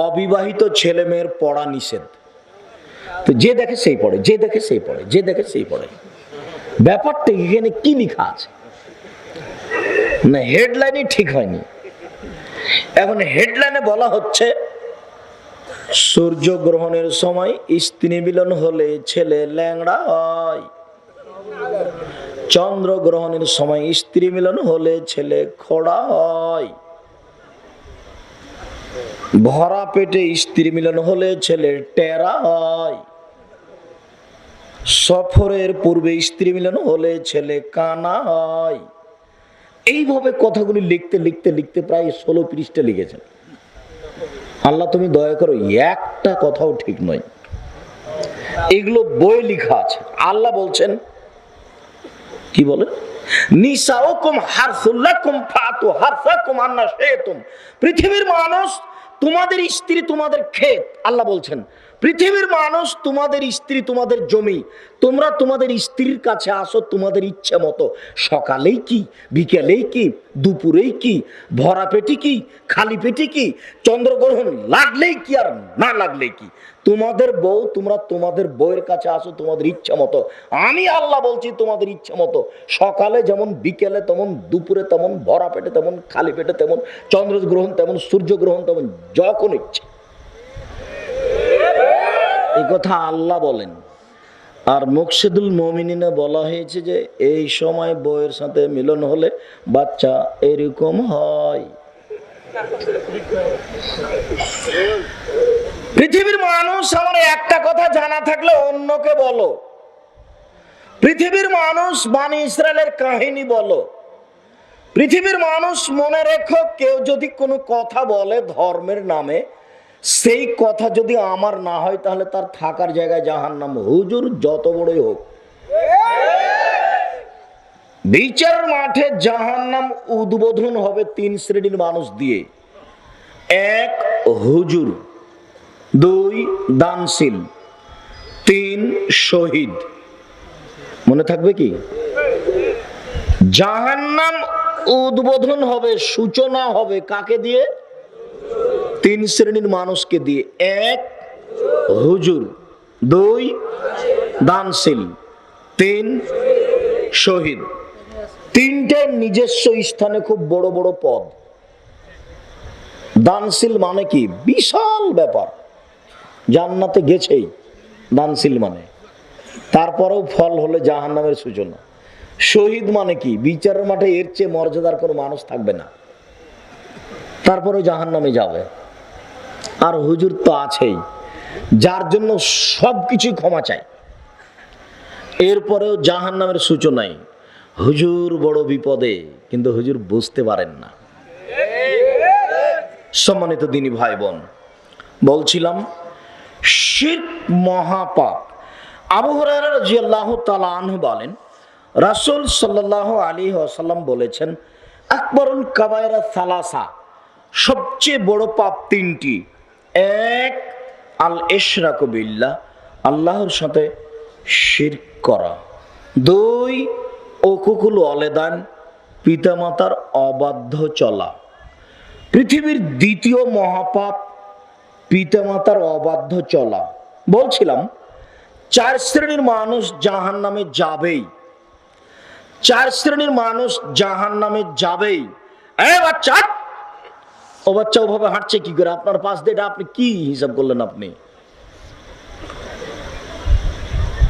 অবিবাহিত ছেলে মেয়ের পড়া নিষেধ। তো যে দেখে সেই পড়ে, যে দেখে সেই পড়ে, যে দেখে সেই পড়ে। ব্যাপারটা এখানে কি লেখা আছে না, হেডলাইনই ঠিক হয়নি। এখন হেডলাইনে বলা হচ্ছে সূর্যগ্রহণের সময় স্ত্রী মিলন হলে ছেলে ল্যাংড়া হয়, চন্দ্রগ্রহণের সময় স্ত্রী মিলন হলে ছেলে খোড়া হয়, ভরা পেটে স্ত্রী মিলন হলে ছেলে টেরা হয়, সফরের পূর্বে স্ত্রী মিলন হলে ছেলে কানা হয়। এইভাবে কথাগুলি লিখতে লিখতে লিখতে প্রায় 16 পৃষ্ঠা লিখেছেন। আল্লাহ তুমি দয়া করো, একটা কথাও ঠিক নয়। এগুলো বই লেখা আছে। আল্লাহ বলছেন, কি বলে? নিসাউকুম হারসুল লাকুম ফাতু হারসাকুম আন্না শি'তুম। পৃথিবীর মানুষ তোমাদের স্ত্রী, তোমাদের ক্ষেত। আল্লাহ বলছেন পৃথিবীর মানুষ তোমাদের স্ত্রী, তোমাদের জমি। তোমরা তোমাদের স্ত্রীর কাছে আসো তোমাদের ইচ্ছে মতো। সকালেই কি, বিকেলেই কি, দুপুরেই কি, ভরা পেটি কি, খালি পেটি কি, চন্দ্রগ্রহণ লাগলেই কি আর না লাগলেই কি, তোমাদের বউ, তোমরা তোমাদের বউয়ের কাছে আসো তোমাদের ইচ্ছা মতো। আমি আল্লাহ বলছি তোমাদের ইচ্ছা মতো। সকালে যেমন, বিকেলে তেমন, দুপুরে তেমন, ভরা পেটে তেমন, খালি পেটে তেমন, চন্দ্রগ্রহণ তেমন, সূর্যগ্রহণ তেমন, যখন ইচ্ছে। এই কথা আল্লাহ বলেন। আর মুকশেদুল মুমিনিনে বলা হয়েছে যে এই সময় বউয়ের সাথে মিলন হলে বাচ্চা এরকম হয়। পৃথিবীর মানুষ, আমার একটা কথা জানা থাকলে অন্যকে বলো। পৃথিবীর মানুষ বানি ইসরায়েলের কাহিনী বলো। পৃথিবীর মানুষ মনে রেখো, কেউ যদি কোনো কথা বলে ধর্মের নামে, সেই কথা যদি আমার না হয় তাহলে তার থাকার জায়গায় জাহান্নাম। হুজুর যত বড়ই হোক, বিচার মাঠে জাহান্নাম উদ্বোধন হবে 3 শ্রেণীর মানুষ দিয়ে। 1 হুজুর, 2 দানশীল, 3 শহীদ। মনে থাকবে কি? জাহান্নাম উদ্বোধন হবে, সূচনা হবে কাকে দিয়ে? তিন শ্রেণীর মানুষকে দিয়ে। এক, হুজুর। দুই, দানশীল। তিন, শহীদ। তিনটে নিজস্ব স্থানে খুব বড় বড় পদ। দানশীল মানে কি? বিশাল ব্যাপার, জান্নাতে গেছেই দানশীল মানে, তারপরেও ফল হলে জাহান্নামের সূচনা। শহীদ মানে কি? বিচারের মাঠে এর চেয়ে মর্যাদার কোনো মানুষ থাকবে না, তারপরেও জাহান্নামে যাবে। আর হুজুর তো আছেই, যার জন্য সবকিছুই ক্ষমা চায়, এরপরেও জাহান্নামের সূচনাই। হুজুর বড় বিপদে, কিন্তু হুজুর বুঝতে পারেন না। সম্মানিত দিনী ভাই বোন, বলছিলাম শিরক মহাপাপ। আবু হুরায়রা রাদিয়াল্লাহু তাআলা আনহু বলেন, রাসূল সাল্লাল্লাহু আলাইহি ওয়াসাল্লাম বলেছেন, আকবরুল কাবায়রা সালাসা, সবচেয়ে বড় পাপ তিনটি। এক, আল ইশরাকু বিল্লাহ, আল্লাহর সাথে শিরক করা। দুই, উকুকুল ওয়ালিদান, পিতামাতার অবাধ্য চলা। পৃথিবীর দ্বিতীয় মহাপাপ পিতামাতার অবাধ্য চলা। বলছিলাম চার শ্রেণীর মানুষ জাহান্নামে যাবেই, চার শ্রেণীর মানুষ জাহান্নামে যাবেই। বাচ্চা, ও বাচ্চা ওভাবে হাঁটছে কি করে আপনার পাশ দিয়ে? এটা আপনি কি হিসাব করলেন? আপনি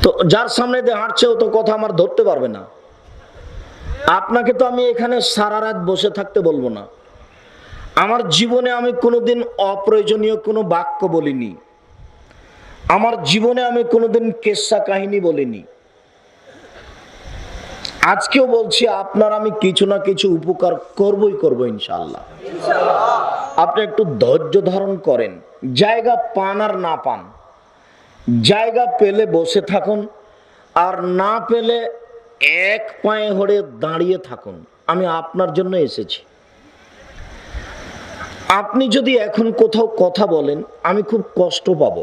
তো যার সামনে দিয়ে হাঁটছে ও তো কথা আমার ধরতে পারবে না। আপনাকে তো আমি এখানে সারা রাত বসে থাকতে বলবো না। আমার জীবনে আমি কোনোদিন অপ্রয়োজনীয় কোনো বাক্য বলিনি, আমার জীবনে আমি কোনোদিন কেসা কাহিনী বলিনি। আজকেও বলছি, আপনার আমি কিছু না কিছু উপকার করবই করব ইনশাআল্লাহ। আপনি একটু ধৈর্য ধারণ করেন, জায়গা পান আর না পান, জায়গা পেলে বসে থাকুন, আর না পেলে এক পায়ে হয়ে দাঁড়িয়ে থাকুন। আমি আপনার জন্য এসেছি। আপনি যদি এখন কোথাও কথা বলেন আমি খুব কষ্ট পাব,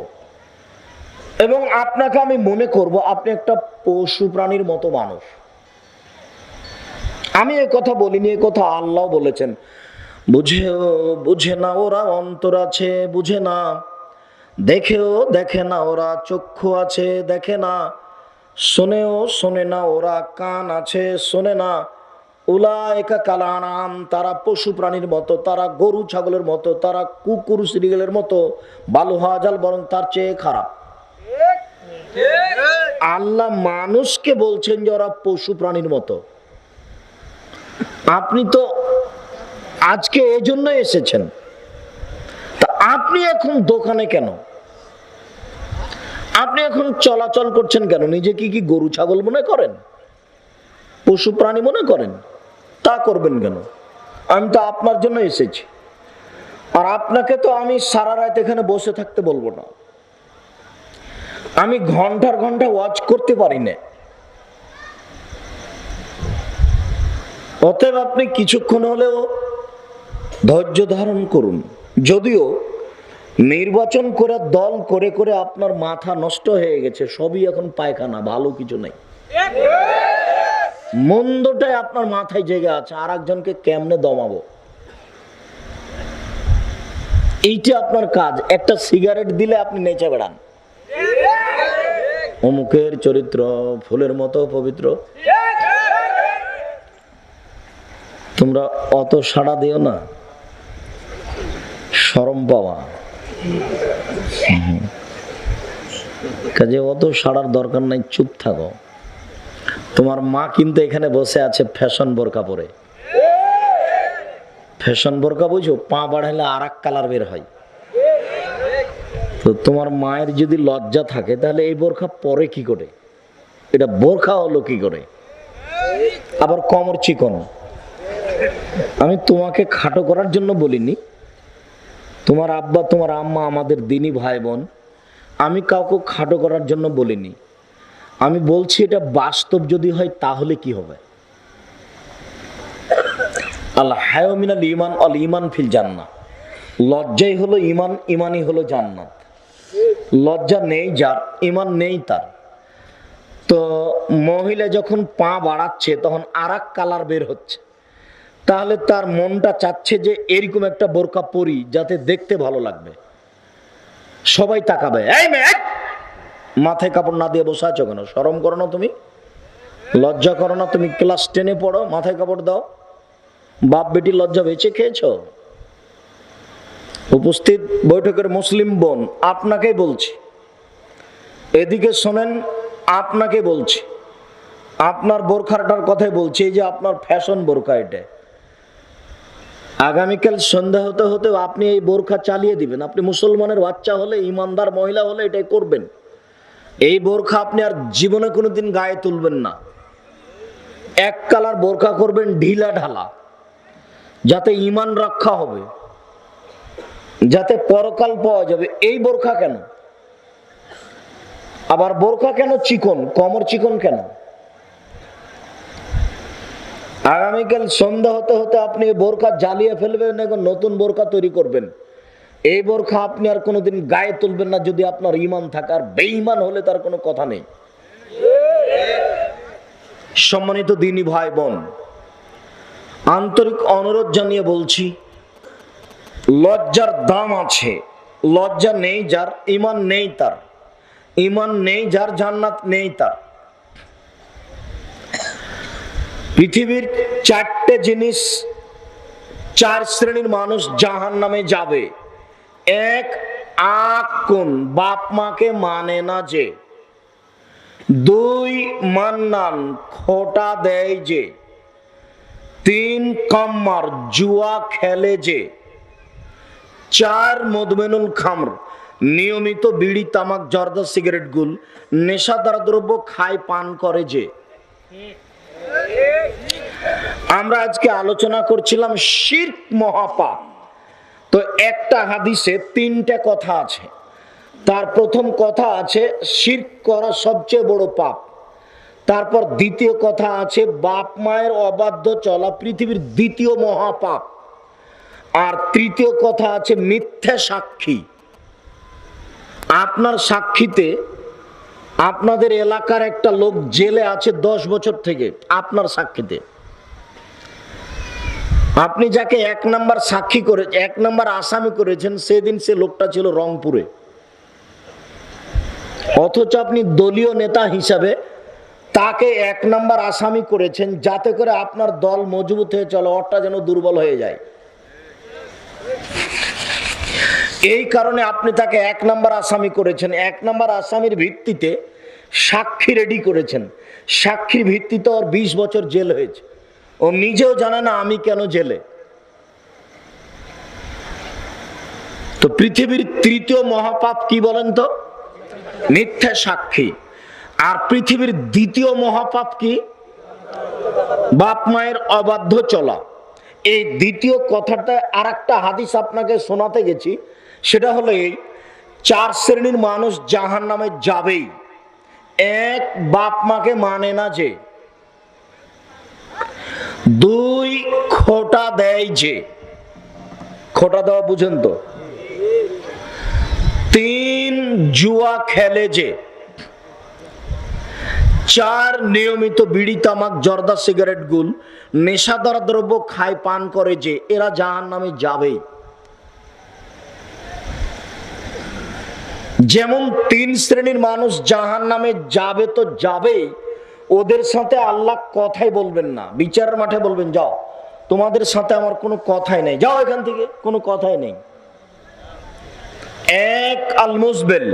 এবং আপনাকে আমি মনে করব আপনি একটা পশু প্রাণীর মতো মানুষ। আমি এ কথা বলিনি, এ কথা আল্লাহ বলেছেন, বুঝে না ওরা অন্তর আছে, বুঝে না, দেখেও দেখে না ওরা চক্ষু আছে, দেখে না, শোনেও শোনে না ওরা কান আছে, শোনে না। উলাইকা কাল আনআম, তারা পশু প্রাণীর মতো, তারা গরু ছাগলের মতো, তারা কুকুর শ্রীগলের মতো, বালুহাজাল, বরং তার চেয়ে খারাপ। আল্লাহ মানুষকে বলছেন যে ওরা পশু প্রাণীর মতো। আপনি তো আজকে এই জন্য এসেছেন, তা আপনি এখন দোকানে কেন? আপনি এখন চলাচল করছেন কেন? নিজেকে কি গরু ছাগল মনে করেন? পশু প্রাণী মনে করেন? তা করবেন কেন? আমি তো আপনার জন্য এসেছি, আর আপনাকে তো আমি সারা রাত এখানে বসে থাকতে বলবো না। আমি ঘন্টার ঘন্টা ওয়াচ করতে পারি না। অতএব আপনি কিছুক্ষণ হলেও ধৈর্য ধারণ করুন। যদিও নির্বাচন করে দল করে করে আপনার মাথা নষ্ট হয়ে গেছে, সবই এখন পায়খানা, ভালো কিছু নেই। মন্দটাই আপনার মাথায় জেগে আছে, আর একজনকে কেমনে দমাবো, এইটা আপনার কাজ। একটা সিগারেট দিলে আপনি নেচে বেড়ান, অমুকের চরিত্র ফুলের মতো পবিত্র। তোমরা অত সাড়া দিও না, শরম পাওয়া। কাজে অত সাড়ার দরকার নাই, চুপ থাকো। তোমার মা কিন্তু এখানে বসে আছে ফ্যাশন বোরকা পরে। ফ্যাশন বোরকা বুঝো, পা বাড়াইলে আর এক কালার বের হয়। তো তোমার মায়ের যদি লজ্জা থাকে তাহলে এই বোরখা পরে কি করে? এটা বোরখা হলো কি করে? আবার কোমর চিকন। আমি তোমাকে খাটো করার জন্য বলিনি, তোমার আব্বা তোমার আম্মা আমাদের দিনী ভাই বোন, আমি কাউকে খাটো করার জন্য বলিনি। আমি বলছি এটা বাস্তব যদি হয় তাহলে কি হবে? আল হায়া মিনাল ঈমান আল ঈমান ফিল জান্নাহ, লজ্জাই হলো ঈমান, ঈমানই হলো জান্নাত। লজ্জা নেই যার, ঈমান নেই তার। তো মহিলা যখন পা বাড়াচ্ছে তখন আরেক কালার বের হচ্ছে, তাহলে তার মনটা চাচ্ছে যে এরকম একটা বোরকা পরি যাতে দেখতে ভালো লাগবে, সবাই তাকাবে। এই মেয়ে, মাথায় কাপড় না দিয়ে বসে আছো কেন? শরম করো না তুমি? লজ্জা করো না? তুমি ক্লাস 10-এ পড়ো, মাথায় কাপড় দাও। বাপ বেটি লজ্জা বেঁচে খেয়েছো? উপস্থিত বৈঠকের মুসলিম বোন, আপনাকেই বলছি, এদিকে শোনেন, আপনাকে বলছি, আপনার বোরখাটার কথাই বলছি। এই যে আপনার ফ্যাশন বোরখা, এটা আগামীকাল সন্ধ্যা হতে হতে আপনি এই বোরখা চালিয়ে দিবেন। আপনি মুসলমানের বাচ্চা হলে, ইমানদার মহিলা হলে এটাই করবেন। এই বোরখা আপনি আর জীবনে কোনোদিন গায়ে তুলবেন না। এক কালার বোরখা করবেন, ঢিলা ঢালা, যাতে ইমান রক্ষা হবে, যাতে পরকাল পাওয়া যাবে। এই বোরখা কেন? আবার বোরখা কেন চিকন, কমর চিকন কেন? আগামীকাল সন্ধ্যা হতে হতে আপনি বোরখা জ্বালিয়ে ফেলবেন, এখন নতুন বোরখা তৈরি করবেন। এই বোরখা আপনি আর কোনোদিন গায়ে তুলবেন না যদি আপনার ইমান থাকে। আর বেঈমান হলে তার কোনো কথা নেই। সম্মানিত দিনী ভাই বোন, আন্তরিক অনুরোধ জানিয়ে বলছি, লজ্জার দাম আছে। লজ্জা নেই যার, ইমান নেই তার। ইমান নেই যার, জান্নাত নেই তার। পৃথিবীর 4টে জিনিস, 4 শ্রেণীর মানুষ জাহান্নামে যাবে। 1, আকুন, বাপ মাকে মানে না যে। 2, মান্নান, খোটা দেয় যে। 3, কাম্মার, জুয়া খেলে যে। 4, মদমেনুল খামর, নিয়মিত বিড়ি তামাক জর্দা সিগারেট গুল নেশাদার দ্রব্য খায় পান করে যে। আমরা আজকে আলোচনা করছিলাম শিরক মহাপাপ। তো একটা হাদিসে 3টে কথা আছে। তার প্রথম কথা আছে শিরক করা সবচেয়ে বড় পাপ। তারপর দ্বিতীয় কথা আছে বাপ মায়ের অবাধ্য চলা পৃথিবীর দ্বিতীয় মহাপাপ। আর তৃতীয় কথা আছে মিথ্যা সাক্ষী। আপনার সাক্ষীতে আপনাদের এলাকার একটা লোক জেলে আছে 10 বছর থেকে, আপনার সাক্ষীতে। আপনি যাকে 1 নাম্বার সাক্ষী করে, 1 নাম্বার আসামি করেছেন, সেদিন সে লোকটা ছিল রংপুরে। অথচ আপনি দলীয় নেতা হিসাবে তাকে 1 নাম্বার আসামি করেছেন, যাতে করে আপনার দল মজবুত হয়ে চলে, ওটা যেন দুর্বল হয়ে যায়। এই কারণে আপনি তাকে 1 নাম্বার আসামি করেছেন। 1 নাম্বার আসামির ভিত্তিতে সাক্ষী রেডি করেছেন। সাক্ষীর ভিত্তিতে ওর 20 বছর জেল হয়েছে। ও নিজেও জানে না আমি কেন জেলে। তো পৃথিবীর তৃতীয় মহাপাপ কি বলেন তো? মিথ্যা সাক্ষী। আর পৃথিবীর দ্বিতীয় মহাপাপ কি? বাপ মায়ের অবাধ্য চলা। এই দ্বিতীয় কথাটা আর একটা হাদিস আপনাকে শোনাতে গেছি, সেটা হলো এই 4 শ্রেণীর মানুষ জাহান্নামে যাবেই। 1, বাপ মাকে মানে না যে। 2, খোটা দেয় যে। খোটা দেওয়া বুঝেন তো? 3, জুয়া খেলে যে। 4, নিয়মিত বিড়ি তামাক জর্দা সিগারেট গুল নেশাদার দ্রব্য খায় পান করে যে। এরা জাহান্নামে যাবেই। যেমন 3 শ্রেণীর মানুষ জাহান্নামে যাবে তো যাবেই, ওদের সাথে আল্লাহ কথাই বলবেন না। বিচারের মাঠে বলবেন, যাও, তোমাদের সাথে আমার কোনো কথাই নেই, যাও এখান থেকে, কোনো কথাই নেই। 1, আল মুজবেল,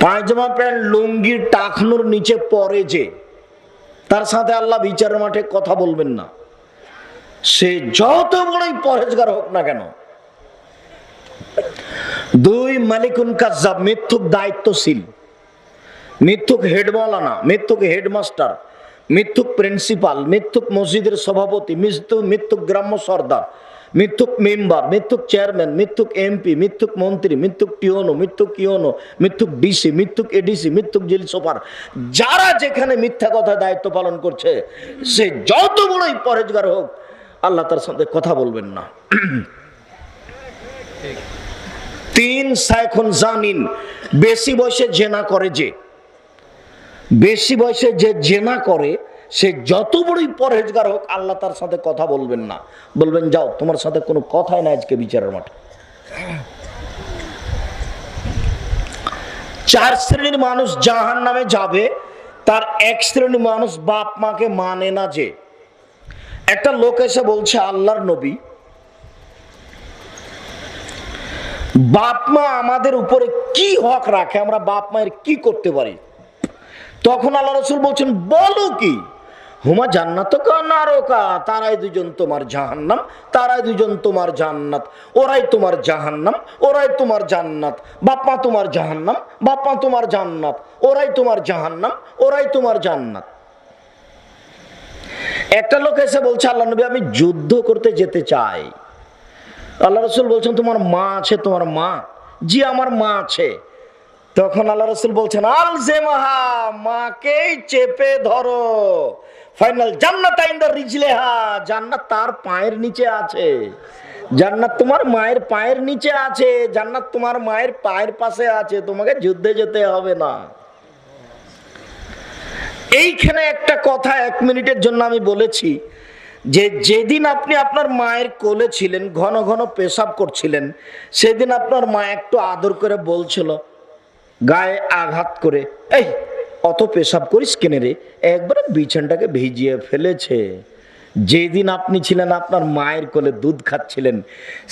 পায়জামা প্যান্ট লুঙ্গির টাকনুর নিচে পরে যে, তার সাথে আল্লাহ বিচারের মাঠে কথা বলবেন না, সে যত বড়ই পরেজগার হোক না কেন। 2, মালিকুন কাজ্জাব, মিথ্যুক দায়িত্বশীল, মিথ্যুক হেডমাওলানা, মিথ্যুক হেডমাস্টার, মিথ্যুক প্রিন্সিপাল, মিথ্যুক মসজিদের সভাপতি, মিথ্যুক গ্রাম্য সর্দার, মিথ্যুক মেম্বার, মিথ্যুক চেয়ারম্যান, মিথ্যুক এমপি, মিথ্যুক মন্ত্রী, মিথ্যুক টিওনো, মিথ্যুক ইওনো, মিথ্যুক ডিসি, মিথ্যুক এডিসি, মিথ্যুক জেল সুপার। যারা যেখানে মিথ্যা কথা দায়িত্ব পালন করছে, সে যত বড়ই পরেজগার হোক, আল্লাহ তার সাথে কথা বলবেন না। 3, সাইখুন জানিন, বেশি বয়সে জেনা করে যে। বেশি বয়সে যে জেনা করে সে যত বড়ই পরহেজগার হোক, আল্লাহ তার সাথে কথা বলবেন না, বলবেন যাও, তোমার সাথে কোনো কথাই না আজকে বিচারের মাঠে। 4 শ্রেণীর মানুষ জাহান্নামে যাবে। তার 1 শ্রেণীর মানুষ বাপ মাকে মানে না। যে একটা লোক এসে বলছে, আল্লাহর নবী, বাপ মা আমাদের উপরে কি হক রাখে, আমরা বাপ মায়ের কি করতে পারি? তখন আল্লাহ রাসূল বলছেন, বলো কি? হুমা জান্নাতুকা নারুকা, তারাই দুজন তোমার জাহান্নাম, তারাই দুজন তোমার জান্নাত, ওরাই তোমার জাহান্নাম, ওরাই তোমার জান্নাত। বাপ মা তোমার জাহান্নাম, বাপ মা তোমার জান্নাত, ওরাই তোমার জাহান্নাম, ওরাই তোমার জান্নাত। একটা লোক এসে বলছে, আল্লাহ নবী, আমি যুদ্ধ করতে যেতে চাই। আল্লাহ রাসূল বলছেন, তোমার মা আছে? তোমার মা? জি, আমার মা আছে। তখন আল্লাহ রাসূল বলছেন, আলজেমাহা, মাকেই চেপে ধরো, ফাইনাল জান্নাত ইনদা রিজলিহা, জান্নাত তার পায়ের নিচে আছে। জান্নাত তোমার মায়ের পায়ের নিচে আছে, জান্নাত তোমার মায়ের পায়ের পাশে আছে, তোমাকে যুদ্ধে যেতে হবে না। এইখানে একটা কথা 1 মিনিটের জন্য আমি বলেছি, যে যেদিন আপনি আপনার মায়ের কোলে ছিলেন, ঘন ঘন পেশাব করছিলেন, সেদিন আপনার মা একটু আদর করে বলছিল, গায়ে আঘাত করে, এই অত পেশাব করিস কেন রে, একবারে বিছানাটাকে ভিজিয়ে ফেলেছে। যেদিন আপনি ছিলেন আপনার মায়ের কোলে, দুধ খাচ্ছিলেন,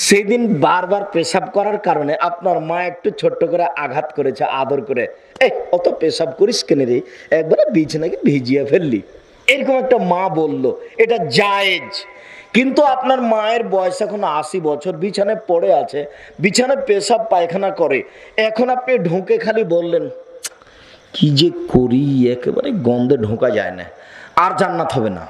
সেদিন বারবার পেশাব করার কারণে আপনার মা একটু ছোট্ট করে আঘাত করেছে, আদর করে, এই অত পেশাব করিস কেন রে, একবারে বিছানাকে ভিজিয়ে ফেললি। এরকম একটা মা বলল, এটা জায়েজ। কিন্তু আপনার মায়ের বয়স এখন 80 বছর, বিছানায় পড়ে আছে, বিছানায় পেশাব পায়খানা করে, এখন আপনি ঢুকে খালি বললেন, কি যে করি, একেবারে গন্ধে ঢোকা যায় না, আর জান্নাত হবে না।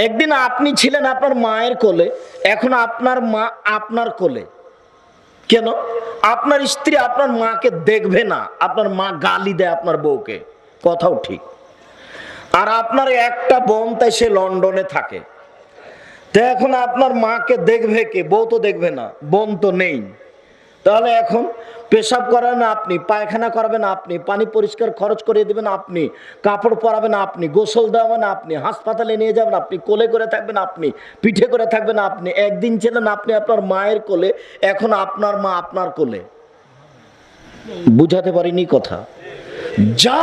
একদিন আপনি ছিলেন আপনার মায়ের কোলে, এখন আপনার মা আপনার কোলে। কেন? আপনার স্ত্রী আপনার মাকে দেখবে না, আপনার মা গালি দেয় আপনার বউকে, কথাও ঠিক। আর আপনার একটা বোন, তাই সে লন্ডনে থাকে, তো এখন আপনার মাকে দেখবে কে? বউ তো দেখবে না, বোন তো নেই। তাহলে এখন পেশাব করাবেন আপনি, পায়খানা করাবেন আপনি, পানি পরিষ্কার খরচ করে দেবেন আপনি, কাপড় পরাবেন আপনি, গোসল দেওয়াবেন আপনি, হাসপাতালে নিয়ে যাবেন আপনি, কোলে করে থাকবেন আপনি, পিঠে করে থাকবেন আপনি। একদিন ছিলেন আপনি আপনার মায়ের কোলে, এখন আপনার মা আপনার কোলে। বুঝাতে পারিনি কথা? যা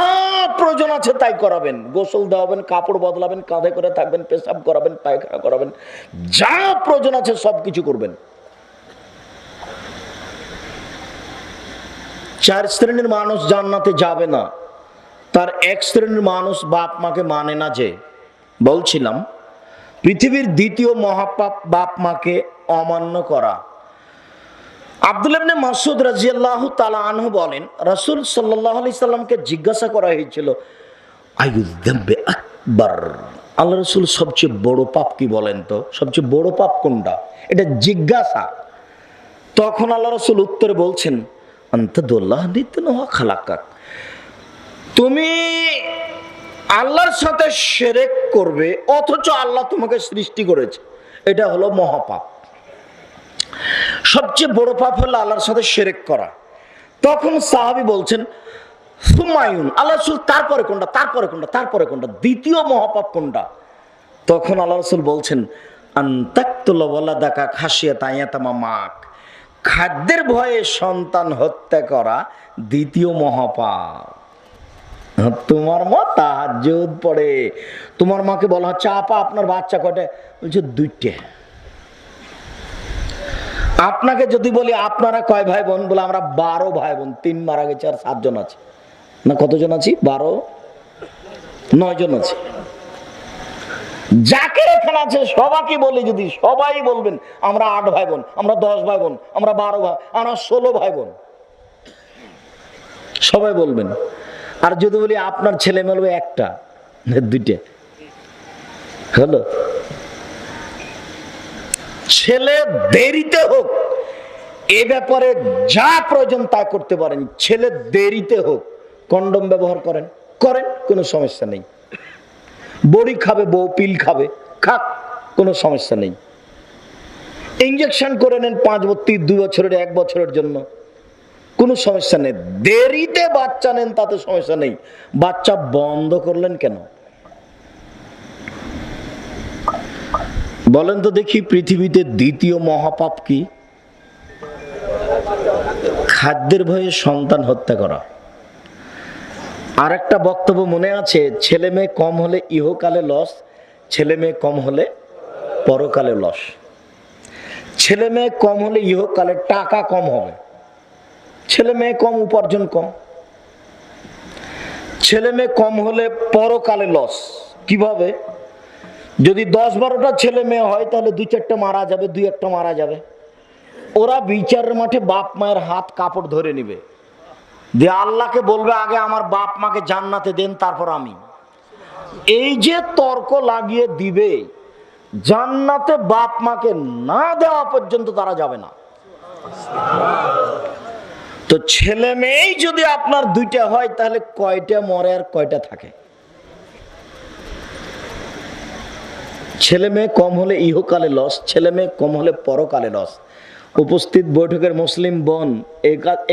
প্রয়োজন আছে তাই করাবেন, গোসল দেওয়াবেন, কাপড় বদলাবেন, কাঁধে করে থাকবেন, পেশাব করাবেন, পায়খানা করাবেন, যা প্রয়োজন আছে সবকিছু করবেন। 4 শ্রেণীর মানুষ জান্নাতে যাবে না। তার 1 শ্রেণীর মানুষ বাপ মাকে মানে না। যে বলছিলাম, পৃথিবীর দ্বিতীয় মহাপাপ বাপ মাকে অমান্য করা। আব্দুল্লাহ ইবনে মাসউদ রাদিয়াল্লাহু তাআলা আনহু বলেন, রাসূল সাল্লাল্লাহু আলাইহি সাল্লামকে জিজ্ঞাসা করা হয়েছিল, আইয়ুয যামবি আকবার, আল্লাহ রাসূল সবচেয়ে বড় পাপ কি বলেন তো? সবচেয়ে বড় পাপ কোনটা? এটা জিজ্ঞাসা। তখন আল্লাহ রাসূল উত্তরে বলছেন, আনতাদুল্লাহ নিতনহা খালাকাক, তুমি আল্লাহর সাথে শিরক করবে অথচ আল্লাহ তোমাকে সৃষ্টি করেছে, এটা হলো মহাপাপ। সবচেয়ে বড় পাপ হলো আল্লাহর সাথে শিরক করা। তখন সাহাবী বলছেন, সুমায়ুন, আল্লাহ রাসূল তারপরে কোনটা, তারপরে কোনটা, তারপরে কোনটা, দ্বিতীয় মহাপাপ কোনটা? তখন আল্লাহ রাসূল বলছেন, আনতাকতুল ওয়ালাদাকা খাশিয়াতা ইয়াতামা মাক, খাদ্যের ভয়ে সন্তান হত্যা করা দ্বিতীয় মহাপাপ। তোমার মা তাহাজ্জুদ পড়ে, তোমার মাকে বলা হচ্ছে, আপা আপনার বাচ্চা কয়টা? বলছে 2টে। আপনাকে যদি বলি আপনারা কয় ভাই বোন? বলে আমরা 12 ভাই বোন, 3 মারা গেছে আর 7 জন আছে। না কতজন আছি? 9 জন আছে। যাকে এখানে আছে সবাইকে বলি, যদি সবাই বলবেন আমরা 8 ভাই বোন, আমরা 10 ভাই বোন, আমরা 12 ভাই, আমরা 16 ভাই বোন, সবাই বলবেন। আর যদি বলি আপনার ছেলে মেয়ে একটা, 2টে, হলো। ছেলে দেরিতে হোক, এ ব্যাপারে যা প্রয়োজন তা করতে পারেন। ছেলে দেরিতে হোক, কন্ডম ব্যবহার করেন, কোনো সমস্যা নেই। বড়ি খাবে বউ, পিল খাবে, খাক, কোনো সমস্যা নেই। ইঞ্জেকশন করে নেন 5 বছর, 2 বছরের, 1 বছরের জন্য, কোনো সমস্যা নেই। দেরিতে বাচ্চা নেন তাতে সমস্যা নেই, বাচ্চা বন্ধ করলেন কেন? বলেন তো দেখি, পৃথিবীতে দ্বিতীয় মহাপাপ কি? খাদ্যের ভয়ে সন্তান হত্যা করা। আর একটা বক্তব্য মনে আছে, ছেলে মেয়ে কম হলে ইহকালে লস, ছেলে মেয়ে কম হলে পরকালে লস। ছেলে মেয়ে কম হলে ইহকালে টাকা কম হবে, ছেলে মেয়ে কম উপার্জন কম। ছেলে মেয়ে কম হলে পরকালে লস। কিভাবে? যদি 10-12টা ছেলে মেয়ে হয় তাহলে 2-4টা মারা যাবে, 2-1টা মারা যাবে। ওরা বিচারের মাঠে বাপ মায়ের হাত কাপড় ধরে নিবে, দিয়ে আল্লাহকে বলবে আগে আমার বাপ মাকে জান্নাতে দেন তারপর আমি। এই যে তর্ক লাগিয়ে দিবে, জান্নাতে বাপ মাকে না দেওয়া পর্যন্ত তারা যাবে না। তো ছেলে মেয়েই যদি আপনার 2টা হয় তাহলে কয়টা মরে আর কয়টা থাকে? ছেলে মেয়ে কম হলে ইহকালে লস, ছেলে মেয়ে কম হলে পরকালে লস। উপস্থিত বৈঠকের মুসলিম বোন,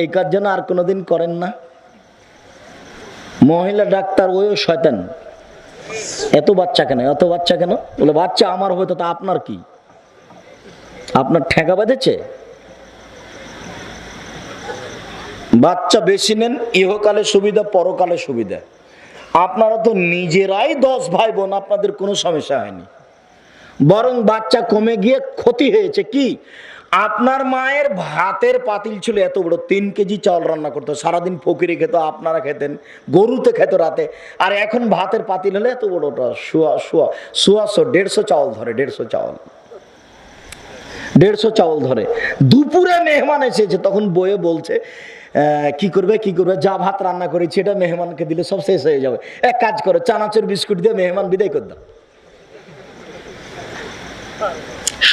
এই কাজ যেন আর কোনোদিন করেন না। মহিলা ডাক্তার ওইও শয়তান, এত বাচ্চা কেন, এত বাচ্চা কেন? বলে বাচ্চা আমার হয়তো, তা আপনার কি? আপনার ঠেকা বেঁধেছে? বাচ্চা বেশি নেন, ইহকালে সুবিধা পরকালে সুবিধা। আপনারা তো নিজেরাই 10 ভাই বোন, আপনাদের কোনো সমস্যা হয়নি, বরং বাচ্চা কমে গিয়ে ক্ষতি হয়েছে। কি? আপনার মায়ের ভাতের পাতিল ছিল এত বড়, 3 কেজি চাল রান্না করতো, সারাদিন ফকিরে খেত, আপনারা খেতেন, গরুতে খেত রাতে। আর এখন ভাতের পাতিল হলে এত বড়টা, 150 চাউল ধরে, 150 চাউল ধরে। দুপুরে মেহমান এসেছে, তখন বয়ে বলছে কি করবে, যা ভাত রান্না করেছি এটা মেহমানকে দিলে সব শেষ হয়ে যাবে, এক কাজ করো চানাচুর বিস্কুট দিয়ে মেহমান বিদায় করে দাও।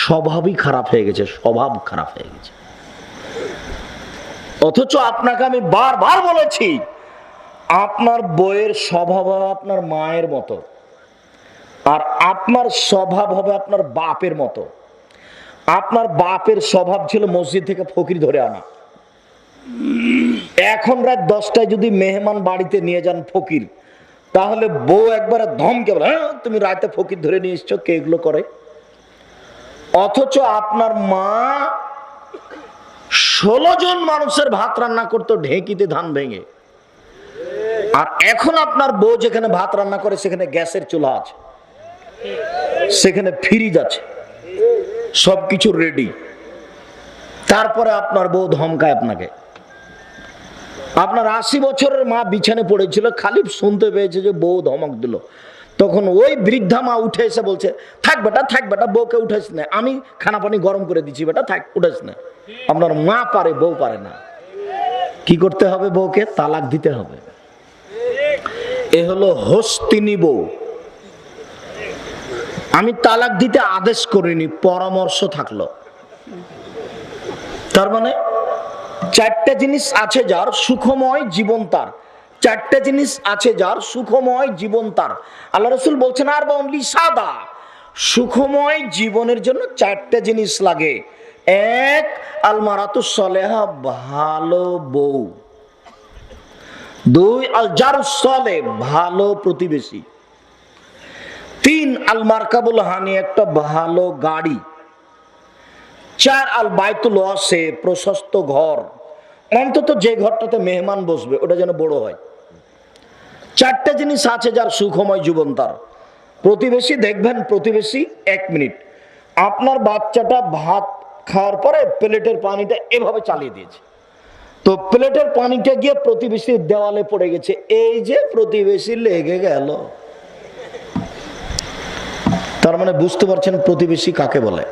স্বভাবই খারাপ হয়ে গেছে, স্বভাব খারাপ হয়ে গেছে। অথচ আপনাকে আমি বারবার বলেছি, আপনার বইয়ের স্বভাব হবে আপনার মায়ের মতো, আর আপনার স্বভাব হবে আপনার বাপের মতো। আপনার বাপের স্বভাব ছিল মসজিদ থেকে ফকির ধরে আনা। এখন রাত 10টায় যদি মেহমান বাড়িতে নিয়ে যান ফকির, তাহলে বউ একবারে ধমকে বলে, হ্যাঁ তুমি রাতে ফকির ধরে নিয়ে এসছো, কে এগুলো করে? অথচ আপনার মা 16 জন মানুষের ভাত রান্না করতো ঢেঁকিতে ধান ভেঙে। আর এখন আপনার বউ যেখানে ভাত রান্না করে সেখানে গ্যাসের চুলা আছে, সেখানে ফ্রিজ আছে, সবকিছু রেডি। তারপরে আপনার বউ ধমকায় আপনাকে। আপনার 80 বছরের মা বিছানে পড়েছিল, খালি শুনতে পেয়েছে যে বউ ধমক দিল, তখন ওই বৃদ্ধা মা উঠে এসে বলছে, থাক বেটা বউকে উঠাইস না, আমি খানা পানি গরম করে দিচ্ছি, বেটা থাক, উঠাইস না। আপনার মা পারে, বউ পারে না। কি করতে হবে? বউকে তালাক দিতে হবে। এ হলো হস্তিনী বউ। আমি তালাক দিতে আদেশ করিনি, পরামর্শ থাকলো। তার মানে 4টা জিনিস আছে যার সুখময় জীবন তার, 4টা জিনিস আছে যার সুখময় জীবন তার। আল্লাহ রাসূল বলছেন, আর অনলি সাদা সুখময় জীবনের জন্য 4টা জিনিস লাগে। 1, আল মারাতু সালেহা, ভালো বউ। 2, আল জারুস সালেহ, ভালো প্রতিবেশী। 3, আল মারকাবুল হানি, একটা ভালো গাড়ি। 4, আল বাইতুল ওয়াসে, প্রশস্ত ঘর, অন্তত যে ঘরটাতে মেহমান বসবে ওটা যেন বড় হয়। 4টা জিনিস আছে যার সুখময় জীবন তার। প্রতিবেশী দেখবেন, প্রতিবেশী 1 মিনিট আপনার বাচ্চাটা ভাত খাওয়ার পরে প্লেটের পানিটা এভাবে চালিয়ে দিয়েছে, তো প্লেটের পানিটা গিয়ে প্রতিবেশীর দেওয়ালে পড়ে গেছে, এই যে প্রতিবেশী লেগে গেল। তার মানে বুঝতে পারছেন প্রতিবেশী কাকে বলে।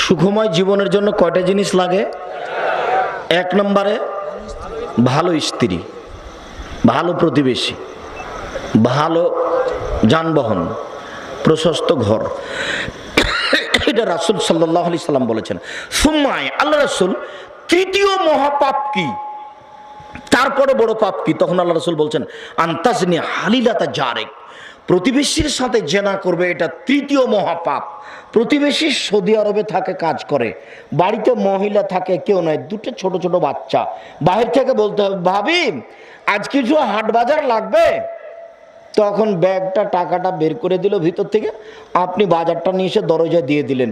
সুখময় জীবনের জন্য কয়টা জিনিস লাগে? 1 নম্বরে ভালো স্ত্রী, ভালো প্রতিবেশী, ভালো যানবাহন, প্রশস্ত ঘর। এটা রাসূল সাল্লাল্লাহু আলাইহি সাল্লাম বলেছেন। সুম্মায় আল্লাহ রাসূল তৃতীয় মহাপাপ কি তারপরে বড় পাপ কি? তখন আল্লাহ রাসূল বলছেন আনতাজনি হালিলাতা জারেক, প্রতিবেশীর সাথে জেনা করবে, এটা তৃতীয় মহাপাপ। প্রতিবেশী সৌদি আরবে থাকে, কাজ করে, বাড়িতে মহিলা থাকে, কেউ নয়, দুটো ছোট ছোট বাচ্চা, বাহির থেকে বলতে হবে ভাবি আজ কিছু হাট বাজার লাগবে, তখন ব্যাগটা টাকাটা বের করে দিল ভিতর থেকে, আপনি বাজারটা নিয়ে এসে দরজায় দিয়ে দিলেন,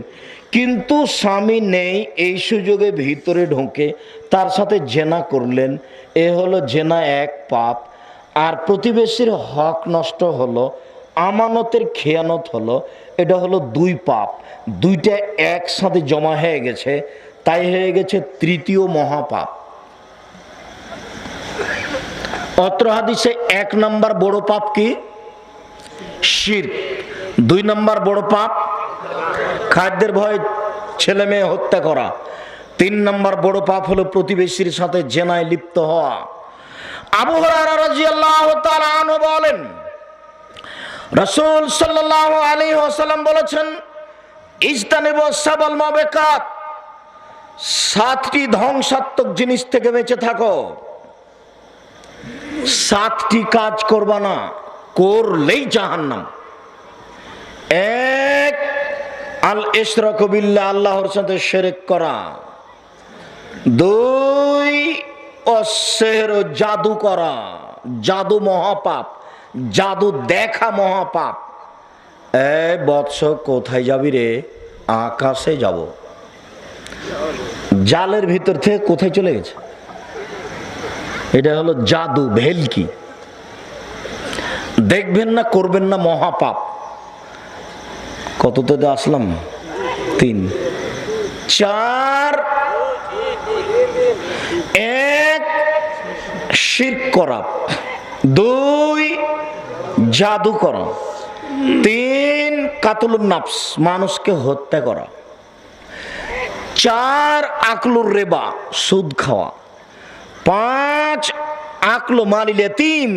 কিন্তু স্বামী নেই, এই সুযোগে ভিতরে ঢুকে তার সাথে জেনা করলেন, এ হলো জেনা এক পাপ। আর প্রতিবেশীর হক নষ্ট হলো, আমানতের খেয়ানত হলো, এটা হলো দুই পাপ। দুইটা একসাথে জমা হয়ে গেছে, তাই হয়ে গেছে তৃতীয় মহাপাপ। অত্র হাদিসে 1 নম্বর বড় পাপ কি? শিরক। 2 নম্বর বড় পাপ খাদ্যের ভয়ে ছেলে মেয়ে হত্যা করা। 3 নম্বর বড় পাপ হলো প্রতিবেশীর সাথে জেনায় লিপ্ত হওয়া। আবু হুরায়রা রাদিয়াল্লাহু তাআলা আনহু বলেন, রাসূল সাল্লাল্লাহু আলাইহি ওয়াসাল্লাম বলেছেন, ইজতানিবু সাবাল মাবিকাত, 7টি ধ্বংসাত্মক জিনিস থেকে বেঁচে থাকো। 7টি কাজ করবা না, করলেই জাহান্নাম। 1, আল ইশরাকু বিল্লাহ, আল্লাহর সাথে শিরক করা। 2, অসেহর, জাদু করা, জাদু মহাপাপ, জাদু দেখা মহাপাপ। বৎস কোথায় যাবি রে? আকাশে যাব। জালের ভিতর থেকে কোথায় চলে গেছে? এটা হলো জাদু, ভেলকি। দেখবেন না, করবেন না, মহাপাপ। কততে আসলাম? 3। 4, 1 শিরক করা, 2 জাদু করা, 3 কাতলুন নাফস, মানুষকে হত্যা করা, 4 আকলুর রিবা, সুদ খাওয়া, 5 আকলু মালিল ইয়াতীম,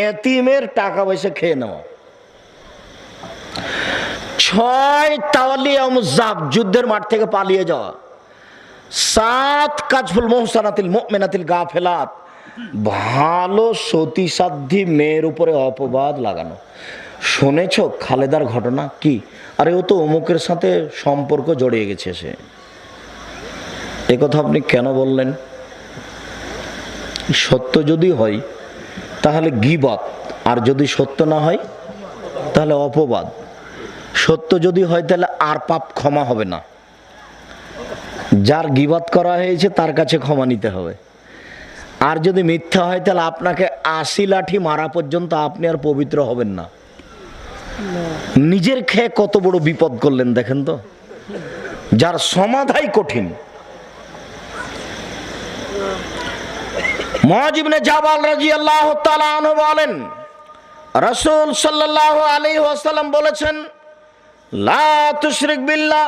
এতিমের টাকা পয়সা খেয়ে নেওয়া, 6 তাওয়াল্লি ইয়াউমুজ যাব, যুদ্ধের মাঠ থেকে পালিয়ে যাওয়া, 7 কাজফুল মুহসানাতিল মুমিনাতিল গাফিলাত, ভালো সতী সাধ্যী মেয়ের উপরে অপবাদ লাগানো। শুনেছ খালেদার ঘটনা? কি? আরে ও তো অমুকের সাথে সম্পর্ক জড়িয়ে গেছে। সে এ কথা আপনি কেন বললেন? সত্য যদি হয় তাহলে গীবত, আর যদি সত্য না হয় তাহলে অপবাদ। সত্য যদি হয় তাহলে আর পাপ ক্ষমা হবে না। যার গীবত করা হয়েছে তার কাছে ক্ষমা নিতে হবে। আর যদি মিথ্যা হয় তাহলে আপনাকে 80 লাঠি মারা পর্যন্ত আপনি আর পবিত্র হবেন না। নিজের খেয়ে কত বড় বিপদ করলেন দেখেন তো, যার সমাধাই কঠিন। মুআয ইবনে জাবাল রাদিয়াল্লাহু তাআলা আনহু বলেন, রাসূল সাল্লাল্লাহু আলাইহি ওয়াসাল্লাম বলেছেন, লা তুশরিক বিল্লাহ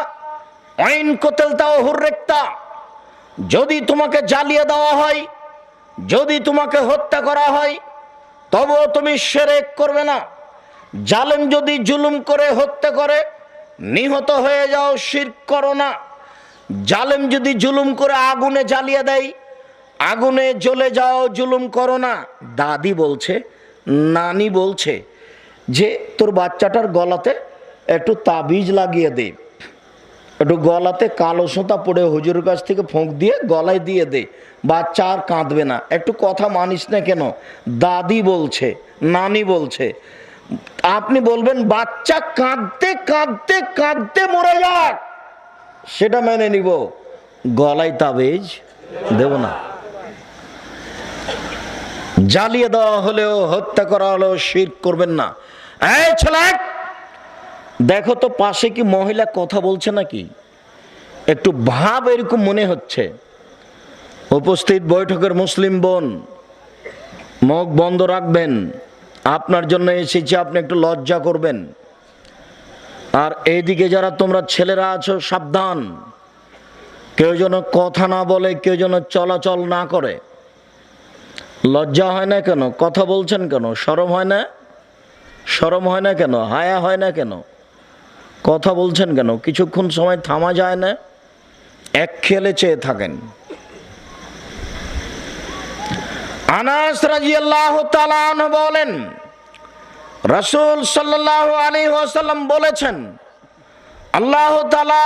ওয়া ইন কুতিলতা ওয়া হুররিকতা, যদি তোমাকে জ্বালিয়ে দেওয়া হয়, যদি তোমাকে হত্যা করা হয়, তবুও তুমি শিরক করবে না। জালেম যদি জুলুম করে হত্যা করে, নিহত হয়ে যাও, শিরক করো না। জালেম যদি জুলুম করে আগুনে জ্বালিয়ে দেয়, আগুনে জ্বলে যাও, জুলুম করো না। দাদি বলছে, নানি বলছে যে তোর বাচ্চাটার গলাতে একটু তাবিজ লাগিয়ে দে, একটু গলাতে কালো সুতা পড়ে হুজুরের কাছ থেকে ফোঁক দিয়ে গলায় দিয়ে দে, বাচ্চা আর কাঁদবে না। একটু কথা মানিস না কেন? দাদি বলছে, নানি বলছে। আপনি বলবেন বাচ্চা কাঁদতে কাঁদতে কাঁদতে মরে যাক, সেটা মেনে নিব, গলায় তাবিজ দেব না। জ্বালিয়ে দেওয়া হলেও, হত্যা করা হলেও শিরক করবেন না। এই ছেলে, দেখো তো পাশে কি মহিলা কথা বলছে নাকি? একটু ভাব এরকম মনে হচ্ছে। উপস্থিত বৈঠকের মুসলিম বোন, মুখ বন্ধ রাখবেন। আপনার জন্য এসেছি, আপনি একটু লজ্জা করবেন। আর এইদিকে যারা তোমরা ছেলেরা আছো, সাবধান, কেউ যেন কথা না বলে, কেউ যেন চলাচল না করে। লজ্জা হয় না কেন? কথা বলছেন কেন? শরম হয় না? শরম হয় না কেন? হায়া হয় না কেন? কথা বলছেন কেন? কিছুক্ষণ সময় থামা যায় না? এক খেলে চেয়ে থাকেন। আনাস রাদিয়াল্লাহু তাআলা আনহু বলেন, রাসূল সাল্লাল্লাহু আলাইহি ওয়াসাল্লাম বলেছেন, আল্লাহ তাআলা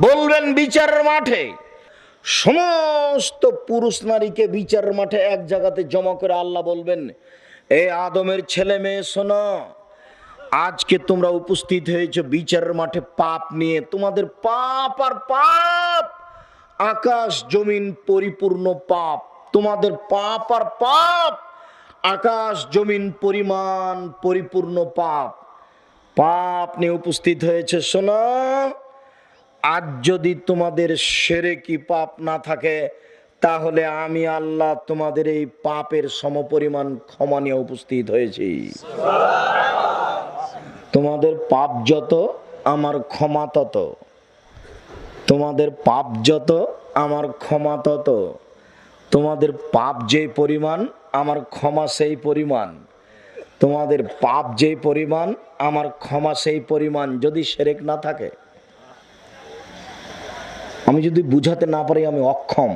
বলবেন বিচারের মাঠে, সমস্ত পুরুষ নারীকে বিচারের মাঠে এক জায়গাতে জমা করে আল্লাহ বলবেন, এ আদমের ছেলে মেয়ে শোনো, আজকে তোমরা উপস্থিত হয়েছো বিচারের মাঠে পাপ নিয়ে। তোমাদের পাপ আর পাপ, আকাশ জমিন পরিপূর্ণ পাপ। তোমাদের পাপ আর পাপ, আকাশ জমিন পরিমাণ পরিপূর্ণ পাপ। পাপ নিয়ে উপস্থিত হয়েছে। শোনো, আজ যদি তোমাদের শিরকি পাপ না থাকে, তাহলে আমি আল্লাহ তোমাদের এই পাপের সমপরিমাণ ক্ষমা নিয়ে উপস্থিত হয়েছি। তোমাদের পাপ যত, আমার ক্ষমা তত। তোমাদের পাপ যত, আমার ক্ষমা তত। তোমাদের পাপ যেই পরিমাণ, আমার ক্ষমা সেই পরিমাণ। তোমাদের পাপ যেই পরিমাণ, আমার ক্ষমা সেই পরিমাণ। যদি শিরক না থাকে, আমি যদি বুঝাতে না পারি, আমি অক্ষম।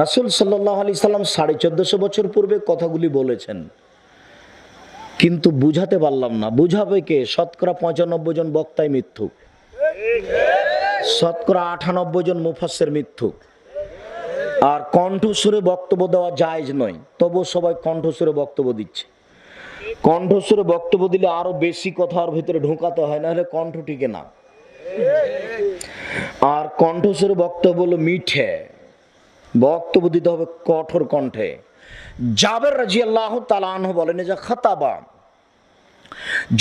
রাসূল সাল্লাল্লাহু আলাইহি সাল্লাম 1450 বছর পূর্বে কথাগুলি বলেছেন, কিন্তু বুঝাতে পারলাম না। বুঝাবে কে? শতকরা 95 জন বক্তাই মিথ্যুক, শতকরা 98 জন মুফাসসির মিথ্যুক। আর কণ্ঠস্বরে বক্তব্য দেওয়া জায়েজ নয়, তবু সবাই কণ্ঠস্বরে বক্তব্য দিচ্ছে। কণ্ঠস্বরে বক্তব্য দিলে আরো বেশি কথার ভিতরে ঢোকাতে হয়, না হলে কণ্ঠ টিকে না। আর কণ্ঠস্বরে বক্তব্য হলো মিঠে, বক্তব্য দিতে হবে কঠোর কণ্ঠে। জাবের রাদিয়াল্লাহু তাআলা আনহু বলেন যে খাতাবা,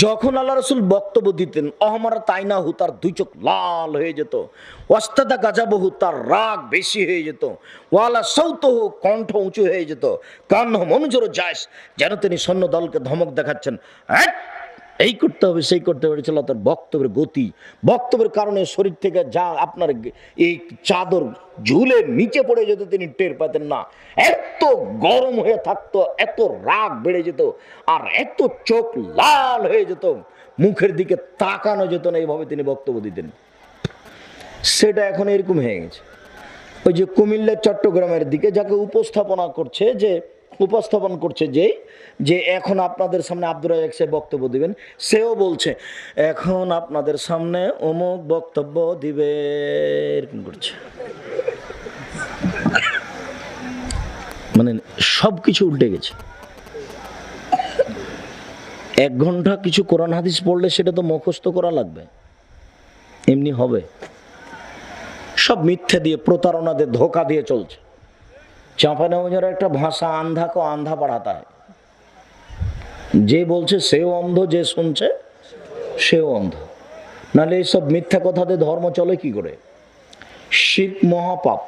যখন আল্লাহ রাসূল বক্তব্য দিতেন, অহমারা তাইনাহু, তার দুই চোখ লাল হয়ে যেত, ওয়াস্তাদা গাজাবহু, তার রাগ বেশি হয়ে যেত, ওয়ালা সাউতুহু, কণ্ঠ উঁচু হয়ে যেত, কান্নাহু মনজুর জায়স, যেন তিনি সৈন্য দলকে ধমক দেখাচ্ছেন, এই করতে হবে সেই করতে হবে। ছিল তার বক্তব্যের গতি। বক্তব্যের কারণে শরীর থেকে যা আপনার এই চাদর ঝুলে নিচে পড়ে যেত, তিনি টের পেতেন না। এত গরম হয়ে থাকতো, এত রাগ বেড়ে যেত, আর এত চোখ লাল হয়ে যেত, মুখের দিকে তাকানো যেত না। এইভাবে তিনি বক্তব্য দিতেন। সেটা এখন এরকম হয়ে গেছে। ওই যে কুমিল্লা চট্টগ্রামের দিকে যাকে উপস্থাপন করছে যে এখন আপনাদের সামনে আব্দুর রাজ্জাক সাহেব বক্তব্য দিবেন, সেও বলছে এখন আপনাদের সামনে অমুক বক্তব্য দিবে, এরকম করছে। মানে সবকিছু উল্টে গেছে। 1 ঘন্টা কিছু কোরআন হাদিস পড়লে সেটা তো মুখস্থ করা লাগবে, এমনি হবে? সব মিথ্যে দিয়ে, প্রতারণা দিয়ে, ধোকা দিয়ে চলছে। চাঁপাইনবাবগঞ্জের একটা ভাষা, আন্ধা কো আন্ধা পড়াতা হয়। যে বলছে সেও অন্ধ, যে শুনছে সেও অন্ধ। নাহলে এইসব মিথ্যা কথাতে ধর্ম চলে কি করে? শিরক মহাপাপ।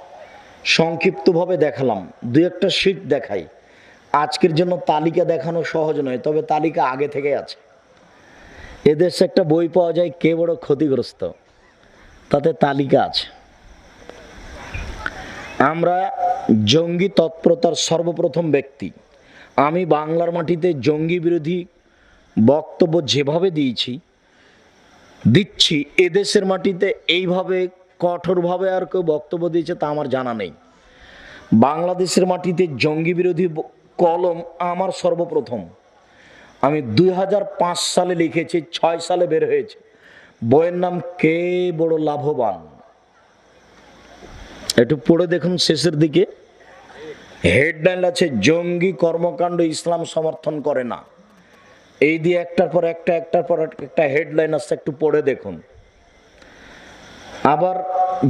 সংক্ষিপ্তভাবে দেখালাম, 2-1টা শিরক দেখাই। আজকের জন্য তালিকা দেখানো সহজ নয়, তবে তালিকা আগে থেকে আছে। এদেশে একটা বই পাওয়া যায়, কে বড় ক্ষতিগ্রস্ত, তাতে তালিকা আছে। আমরা জঙ্গি তৎপরতার সর্বপ্রথম ব্যক্তি। আমি বাংলার মাটিতে জঙ্গি বিরোধী বক্তব্য যেভাবে দিচ্ছি, এদেশের মাটিতে এইভাবে কঠোরভাবে আর কেউ বক্তব্য দিয়েছে তা আমার জানা নেই। বাংলাদেশের মাটিতে জঙ্গি বিরোধী কলম আমার সর্বপ্রথম। আমি 2005 সালে লিখেছি, 6 সালে বের হয়েছে। বইয়ের নাম কে বড় লাভবান। একটু পড়ে দেখুন, শেষের দিকে হেডলাইন আছে, জঙ্গি কর্মকাণ্ড ইসলাম সমর্থন করে না। এই দিয়ে একটার পর একটা হেডলাইন আছে, একটু পড়ে দেখুন। আবার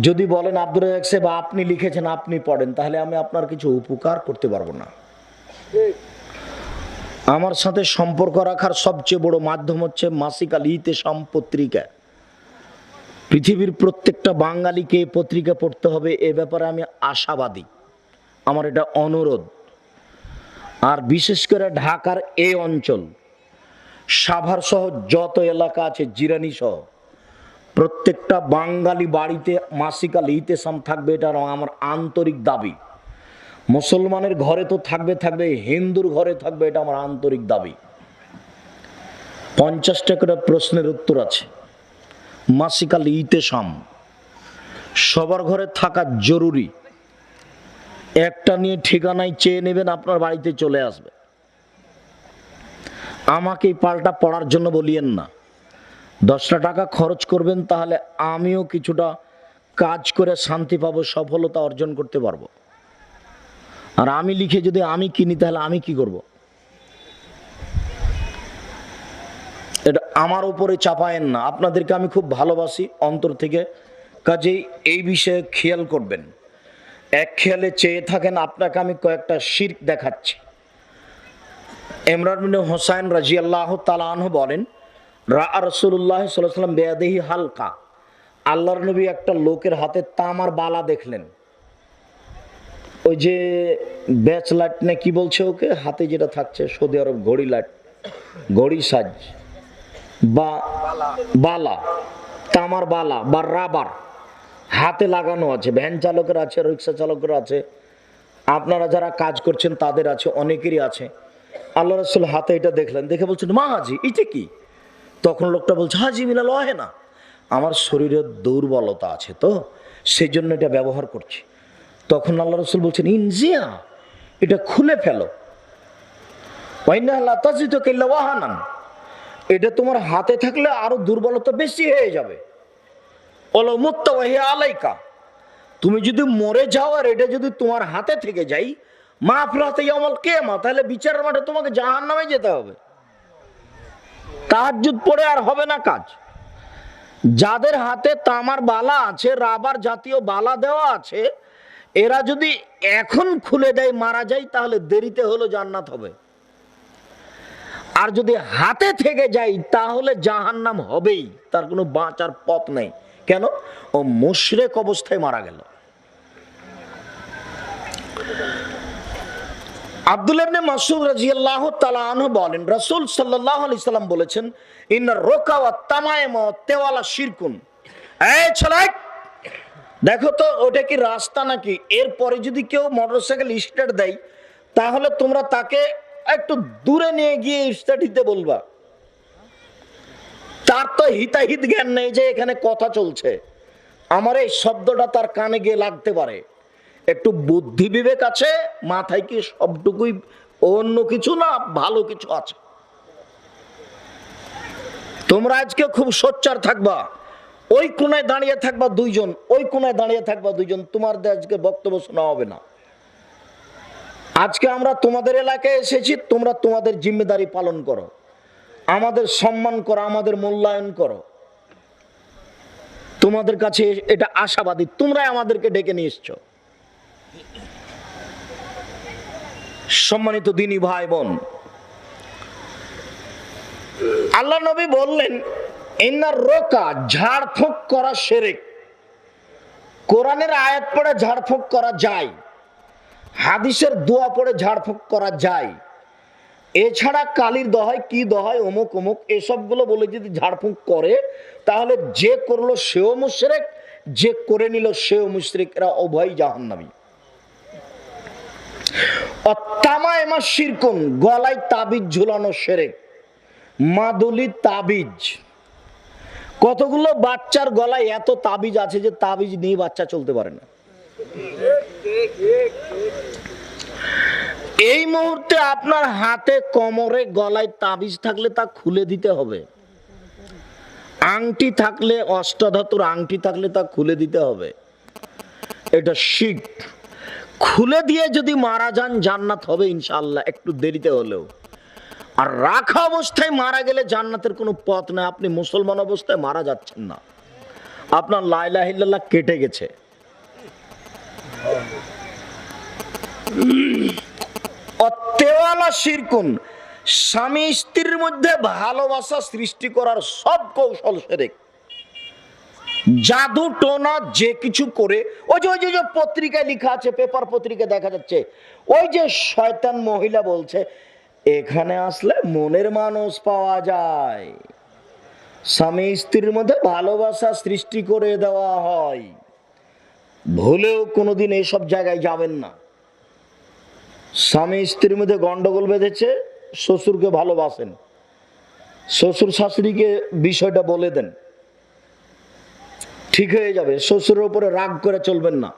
যদি বলেন আব্দুর রাজ্জাক সাহেব আপনি লিখেছেন, আপনি পড়েন, তাহলে আমি আপনার কিছু উপকার করতে পারবো না। আমার সাথে সম্পর্ক রাখার সবচেয়ে বড় মাধ্যম হচ্ছে মাসিক আল ইতেসাম পত্রিকা। পৃথিবীর প্রত্যেকটা বাঙালিকে পত্রিকা পড়তে হবে, এ ব্যাপারে আমি আশাবাদী, আমার এটা অনুরোধ। আর বিশেষ করে ঢাকার এই অঞ্চল, সাভার সহ যত এলাকা আছে, জিরানি সহ, প্রত্যেকটা বাঙালি বাড়িতে মাসিক আল ইতেসাম থাকবে, এটা আমার আন্তরিক দাবি। মুসলমানের ঘরে তো থাকবে, হিন্দুর ঘরে থাকবে, এটা আমার আন্তরিক দাবি। 50টা করে প্রশ্নের উত্তর আছে। মাসিক আল ইতেসাম সবার ঘরে থাকা জরুরি। একটা নিয়ে ঠিকানায় চেয়ে নেবেন, আপনার বাড়িতে চলে আসবে। আমাকে পাল্টা পড়ার জন্য বলিয়েন না। 10টা টাকা খরচ করবেন, তাহলে আমিও কিছুটা কাজ করে শান্তি পাবো, সফলতা অর্জন করতে পারবো। আর আমি লিখে যদি আমি কিনি, তাহলে আমি কি করব? এটা আমার উপরে চাপায়েন না। আপনাদেরকে আমি খুব ভালোবাসি অন্তর থেকে, কাজেই এই বিষয়ে খেয়াল করবেন। এক খেয়ালে চেয়ে থাকেন। আপনাকে আমি কয়েকটা শিরক দেখাচ্ছি। ইমরান বিন হুসাইন রাদিয়াল্লাহু তাআলা আনহু বলেন, রাসূলুল্লাহ সাল্লাল্লাহু আলাইহি ওয়াসাল্লাম বিয়াদিহি হালকা, আল্লাহর নবী একটা লোকের হাতে তামার বালা দেখলেন। ওই যে ব্যাচ লাইট না কি বলছে ওকে, হাতে যেটা থাকছে সৌদি আরব ঘড়ি লাইট, ঘড়ি সাজ বা বালা, তামার বালা বা রাবার হাতে লাগানো আছে। ভ্যান চালকের আছে, রিক্সা চালকের আছে, আপনারা যারা কাজ করছেন তাদের আছে, অনেকেরই আছে। আল্লাহ রাসূল হাতে এটা দেখলেন, দেখে বলছেন, মা হাজি এটা কি? তখন লোকটা বলছে, হাজি মিলাল হয় না, আমার শরীরে দুর্বলতা আছে তো সেই জন্য এটা ব্যবহার করছি। তখন আল্লাহ রাসূল বলছেন, ইনজিয়া, এটা খুলে ফেলো। এটা তোমার হাতে থাকলে আরো দুর্বলতা বেশি হয়ে যাবে। আলাইকা, তুমি যদি মরে যাও আর এটা যদি তোমার হাতে থেকে যাই, মাফরাতে ইয়াউমুল কিয়ামা, তাহলে বিচারের মাঠে তোমাকে জাহান্নামে যেতে হবে। তাহাজ্জুদ পড়ে আর হবে না কাজ। যাদের হাতে তামার বালা আছে, রাবার জাতীয় বালা দেওয়া আছে, এরা যদি এখন খুলে দেয় মারা যায়, তাহলে দেরিতে হলো জান্নাত হবে। আর যদি হাতে থেকে যায় তাহলে জাহান্নাম হবেই, তার কোনো বাঁচার পথ নেই। কেন? ও মুশরিক অবস্থায় মারা গেল। আব্দুল্লাহ ইবনে মাসউদ রাদিয়াল্লাহু তাআলা আনহু বলেন, রাসূল সাল্লাল্লাহু আলাইহি সাল্লাম বলেছেন, ইন্নার রুকা ওয়াত তামাইম ওয়াত তাওয়ালা শিরকুন। এই ছেলে, দেখো তো ওটা কি রাস্তা নাকি? এরপরে যদি কেউ মোটরসাইকেল স্টার্ট দেয়, তাহলে তোমরা তাকে একটু দূরে নিয়ে গিয়ে স্টার্ট দিতে বলবা। তার তো হিতাহিত জ্ঞান নেই যে এখানে কথা চলছে, আমার এই শব্দটা তার কানে গিয়ে লাগতে পারে। একটু বুদ্ধি বিবেক আছে মাথায়, কি সবটুকুই অন্য কিছু না, ভালো কিছু আছে। তোমরা আজকে খুব সোচ্চার থাকবা। ওই কোনায় দাঁড়িয়ে থাকবা দুইজন, ওই কোনায় দাঁড়িয়ে থাকবা দুইজন, তোমার আজকে বক্তব্য শোনা হবে না। আজকে আমরা তোমাদের এলাকায় এসেছি, তোমরা তোমাদের জিম্মেদারি পালন করো, আমাদের সম্মান করো, আমাদের মূল্যায়ন করো। তোমাদের কাছে এটা আশাবাদী, তোমরাই আমাদেরকে ডেকে নিয়ে এসছো। সম্মানিত দিনী ভাই বোন, আল্লাহ নবী বললেন, ইন্নার রোকা, ঝাড়ফুঁক করা শিরক। কোরআনের আয়াত পড়ে ঝাড়ফুঁক করা যায়, হাদিসের দোয়া পড়ে ঝাড়ফুঁক করা যায়। এছাড়া কালির দহায়, কি দহায়, অমুক অমুক এসবগুলো বলে যদি ঝাড়ফুঁক করে, তাহলে যে করলো সেও মুশরিক, যে করে নিল সেও মুশরিক। এরা উভয় জাহান্নামী। তামাইমা শিরকুন, গলায় তাবিজ ঝুলানো শিরক। মাদুলি তাবিজ, কতগুলো বাচ্চার গলায় এত তাবিজ আছে যে তাবিজ নিয়ে বাচ্চা চলতে পারে না। এই মুহূর্তে আপনার হাতে, কোমরে, গলায় তাবিজ থাকলে তা খুলে দিতে হবে। আংটি থাকলে, অষ্টধাতুর আংটি থাকলে তা খুলে দিতে হবে। এটা শিরক। খুলে দিয়ে যদি মারা যান জান্নাত হবে ইনশাআল্লাহ, একটু দেরিতে হলেও। আর রাখা অবস্থায় মারা গেলে জান্নাতের কোনো পথ না। আপনি মুসলমান অবস্থায় মারা যাচ্ছেন না, আপনার লা ইলাহা ইল্লাল্লাহ কেটে গেছে। অত্তেওয়ালা শিরকুন, স্বামী স্ত্রীর মধ্যে ভালোবাসা সৃষ্টি করার সব কৌশল শিরক। জাদু টোনা যে কিছু করে, ওই যে পত্রিকায় লেখা আছে, পেপার পত্রিকায় দেখা যাচ্ছে, ওই যে শয়তান মহিলা বলছে, এখানে আসলে মনের মানুষ পাওয়া যায়, স্বামী স্ত্রীর মধ্যে ভালোবাসা সৃষ্টি করে দেওয়া হয়। ভুলেও কোনোদিন এইসব জায়গায় যাবেন না। স্বামী স্ত্রীর মধ্যে গন্ডগোল বেঁধেছে, শ্বশুরকে ভালোবাসেন, শ্বশুর শাশুড়িকে বিষয়টা বলে দেন, ঠিক হয়ে যাবে। শ্বশুরের উপরে রাগ করে চলবেন না।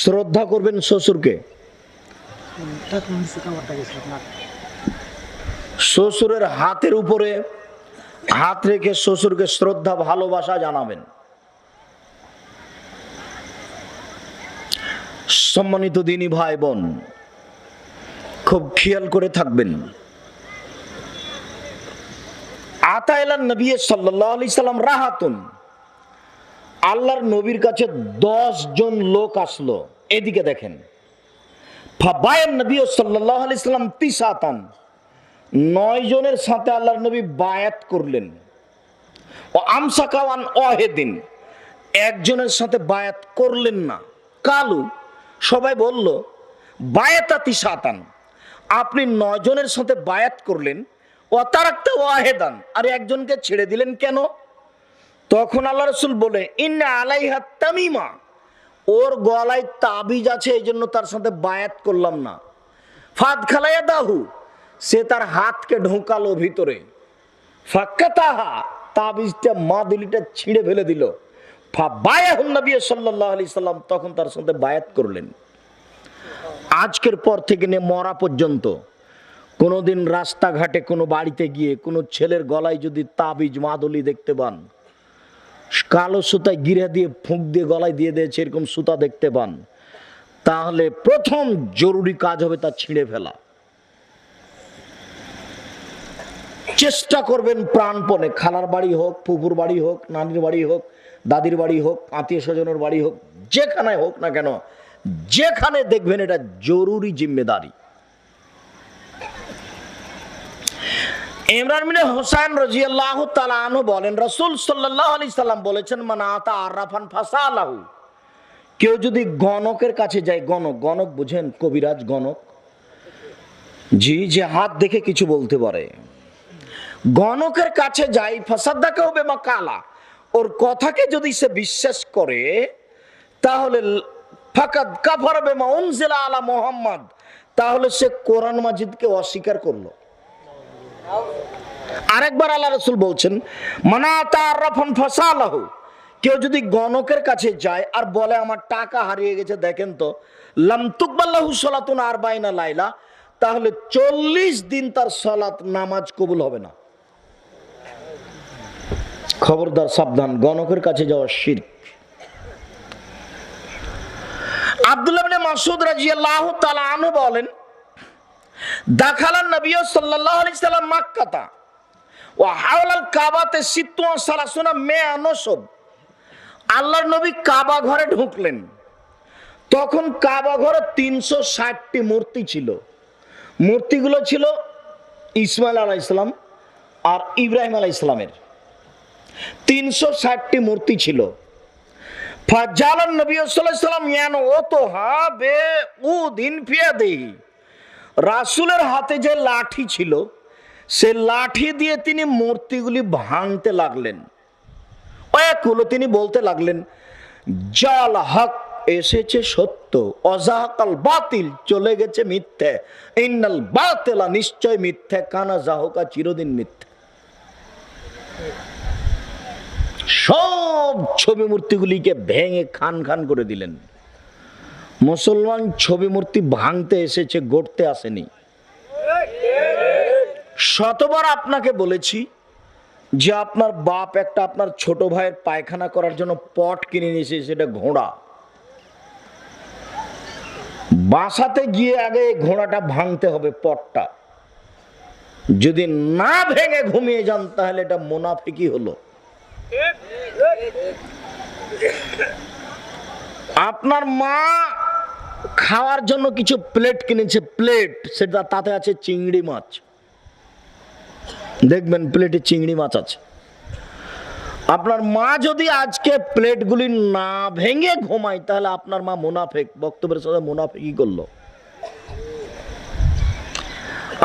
শ্রদ্ধা করবেন শ্বশুরকে। শ্বশুরের হাতের উপরে হাত রেখে শ্বশুরকে শ্রদ্ধা ভালোবাসা জানাবেন। সম্মানিত দিনী ভাই বোন, খুব খেয়াল করে থাকবেন। আতাইলান নবী সাল্লাল্লাহু আলাইহি সাল্লাম রাহাতুন, আল্লাহর নবীর কাছে 10 জন লোক আসলো। এদিকে দেখেন, ফাবায়ান নবী সাল্লাল্লাহু আলাইহি সাল্লাম তিসাতান, 9 জনের সাথে আল্লাহর নবী বায়াত করলেন। ও আমসাকাওয়ান ওয়াহিদিন, একজনের সাথে বায়াত করলেন না। কালু, সবাই বলল বায়াতা তিসাতান, আপনি 9 জনের সাথে বায়াত করলেন, ও তারাকতা ওয়াহিদান, আর একজনকে ছেড়ে দিলেন কেন? তখন আল্লাহ রাসূল বলে, ইন্না আলাইহা তামিমা, ওর গলায় তাবিজ আছে, এই জন্য তার সাথে বায়াত করলাম না। ফাদ খালাইয়া দাহু, সে তার হাতকে ঢোকালো ভিতরে। ফাক্কাতাহা, তাবিজটা মাদুলিটা ছিঁড়ে ফেলে দিল। ফাবায়াহুন নবী সাল্লাল্লাহু আলাইহি সাল্লাম, তখন তার সাথে বায়াত করলেন। আজকের পর থেকে নিয়ে মরা পর্যন্ত কোনোদিন রাস্তাঘাটে কোনো বাড়িতে গিয়ে কোনো ছেলের গলায় যদি তাবিজ মাদুলি দেখতে পান, কালো সুতায় গিরা দিয়ে ফুঁক দিয়ে গলায় দিয়ে দিয়েছে এরকম সুতা দেখতে পান, তাহলে প্রথম জরুরি কাজ হবে তা ছিঁড়ে ফেলা। চেষ্টা করবেন প্রাণপণে, খালার বাড়ি হোক, ফুপুর বাড়ি হোক, নানির বাড়ি হোক, দাদির বাড়ি হোক, আত্মীয় স্বজনের বাড়ি হোক, যেখানে হোক না কেন, যেখানে দেখবেন এটা জরুরি জিম্মেদারি। ইমরান বিন হুসাইন রাদিয়াল্লাহু তাআলা আনহু বলেন, রাসূল সাল্লাল্লাহু আলাইহি সাল্লাম বলেছেন, মান আতা আরাফান ফাসালাহু, কেউ যদি গণকের কাছে যায়, গণক বুঝেন, কবিরাজ গণক, জি, যে হাত দেখে কিছু বলতে পারে, গণকের কাছে যায়, ফাসাদাকাহু বিমা কালা, ওর কথাকে যদি সে বিশ্বাস করে, তাহলে ফাকাদ কাফারা বিমা উনজিলা আলা মুহাম্মদ, তাহলে সে কোরআন মাজিদকে অস্বীকার করলো। আরেকবার আল্লাহ রাসূল বলছেন, মান আতা আরাফান ফাসালাহু, কেউ যদি গণকের কাছে যায় আর বলে আমার টাকা হারিয়ে গেছে দেখেন তো, লাম তুকবাল্লাহু সালাতুন আরবাইনা লাইলা, তাহলে 40 দিন তার সালাত নামাজ কবুল হবে না। খবরদার, সাবধান, গণকের কাছে যাওয়া শিরক। আব্দুল্লাহ ইবনে মাসউদ রাদিয়াল্লাহু তাআলা আনহু বলেন, দাখালান নবী সাল্লাল্লাহু আলাইহি সাল্লাম মক্কাতা ওয়া হাওলাল কাবাতে 36 মিয়া নসব, আল্লাহর নবী কাবা ঘরে ঢুকলেন, তখন কাবা ঘরে 360টি মূর্তি ছিল। মূর্তিগুলো ছিল ইসমাইল আলাইহিস সালাম আর ইব্রাহিম আলাইহিস সালামের, 360টি মূর্তি ছিল। ফাজালান নবী সাল্লাল্লাহু আলাইহি সাল্লাম ইয়ান ওতহা বে উদিন ফিয়াদিহি, রাসূলের হাতে যে লাঠি ছিল, সে লাঠি দিয়ে তিনি মূর্তিগুলি ভাঙতে লাগলেন। ওয়াকুলু, তিনি বলতে লাগলেন, জাল হক, এসেছে সত্য, অজাহাকাল বাতিল, চলে গেছে মিথ্যে, ইন্নাল বাতিলা, নিশ্চয় মিথ্যে, কানা জাহুকা, চিরদিন মিথ্যে। সব ছবি মূর্তিগুলিকে ভেঙে খান খান করে দিলেন। মুসলমান ছবি মূর্তি ভাঙতে এসেছে, গড়তে আসেনি। শতবার আপনাকে বলেছি যে আপনার বাপ একটা আপনার ছোট ভাইয়ের পায়খানা করার জন্য পট কিনে নিয়েছে, সেটা ঘোড়া। বাসাতে গিয়ে আগে ঘোড়াটা ভাঙতে হবে, পটটা। যদি না ভেঙে ঘুমিয়ে যান তাহলে এটা মুনাফিকি হলো। আপনার মা খাওয়ার জন্য কিছু প্লেট কিনেছে, প্লেট, সেটা তাতে আছে চিংড়ি মাছ, দেখবেন প্লেটে চিংড়ি মাছ আছে। আপনার মা যদি আজকে প্লেটগুলি না ভেঙে ঘুমায়, তাহলে আপনার মা মুনাফিক, বক্তব্যের সাথে মুনাফিকি করলো।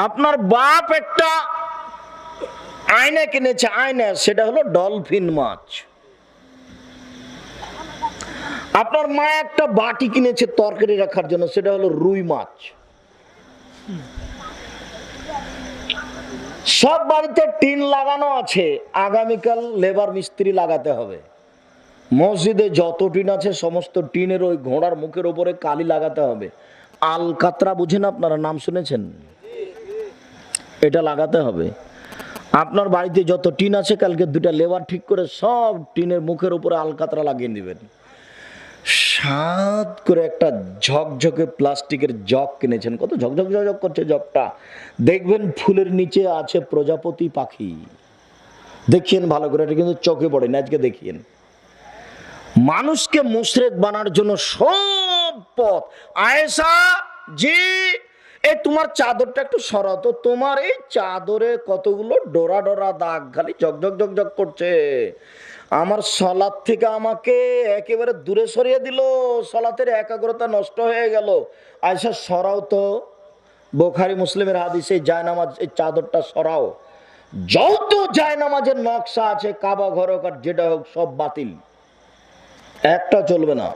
আপনার বাপ একটা আয়না কিনেছে, আয়না, সেটা হলো ডলফিন মাছ। আপনার মা একটা বাটি কিনেছে তরকারি রাখার জন্য, সেটা হলো রুই মাছ। সব বাড়িতে টিন লাগানো আছে, আগামীকাল লেবার মিস্ত্রি লাগাতে হবে। মসজিদে যত টিন আছে সমস্ত টিনের ওই ঘোড়ার মুখের উপরে কালি লাগাতে হবে। আলকাতরা বুঝেন আপনারা, নাম শুনেছেন? এটা লাগাতে হবে। আপনার বাড়িতে যত টিন আছে কালকে দুটা লেবার ঠিক করে সব টিনের মুখের উপরে আলকাতরা লাগিয়ে দিবেন। সাত করে একটা ঝকঝকে প্লাস্টিকের জগ কিনেছেন, কত ঝকঝক ঝকঝক করছে জগটা, দেখবেন ফুলের নিচে আছে প্রজাপতি পাখি। দেখিয়েন ভালো করে, এটা কিন্তু চোখে পড়ে না, আজকে দেখিয়েন। মানুষকে মুশরিক বানার জন্য সব পথ। আয়েশা জি, এই তোমার চাদরটা একটু সরাও তো, তোমার এই চাদরে কতগুলো ডোরা ডোরা দাগ, খালি ঝকঝক ঝকঝক করছে, আমার সলাৎ থেকে আমাকে একেবারে দূরে সরিয়ে দিল, সলাতের একাগ্রতা নষ্ট হয়ে গেল। আয়েশা সরাও তো, বুখারী মুসলিমের হাদিসে জায়নামাজ, এই চাদরটা সরাও। যত জায়নামাজের নকশা আছে কাবা ঘর হোক আর যেটা হোক সব বাতিল, একটা চলবে না।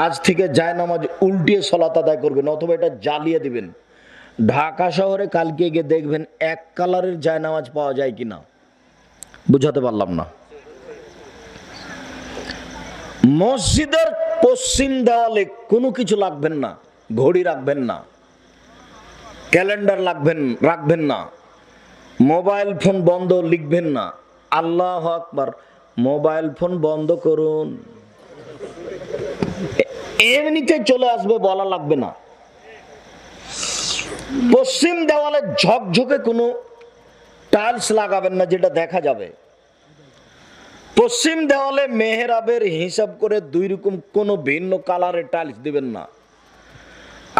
আজ থেকে জায়নামাজ উল্টিয়ে সলাত আদায় করবেন অথবা এটা জ্বালিয়ে দিবেন। ঢাকা শহরে কালকে গিয়ে দেখবেন এক কালারের জায়নামাজ পাওয়া যায় কিনা, বুঝাতে পারলাম না। মসজিদের পশ্চিম দেওয়ালে কোনো কিছু রাখবেন না, ঘড়ি রাখবেন না, ক্যালেন্ডার রাখবেন না, মোবাইল ফোন বন্ধ লিখবেন না। আল্লাহু আকবার, মোবাইল ফোন বন্ধ করুন, এমনিতে চলে আসবে, বলা লাগবে না। পশ্চিম দেওয়ালে ঝকঝকে কোনো টাইলস লাগাবেন না যেটা দেখা যাবে। পশ্চিম দেওয়ালে মেহরাবের হিসাব করে দুই রকম কোনো ভিন্ন কালারের টাইলস দিবেন না।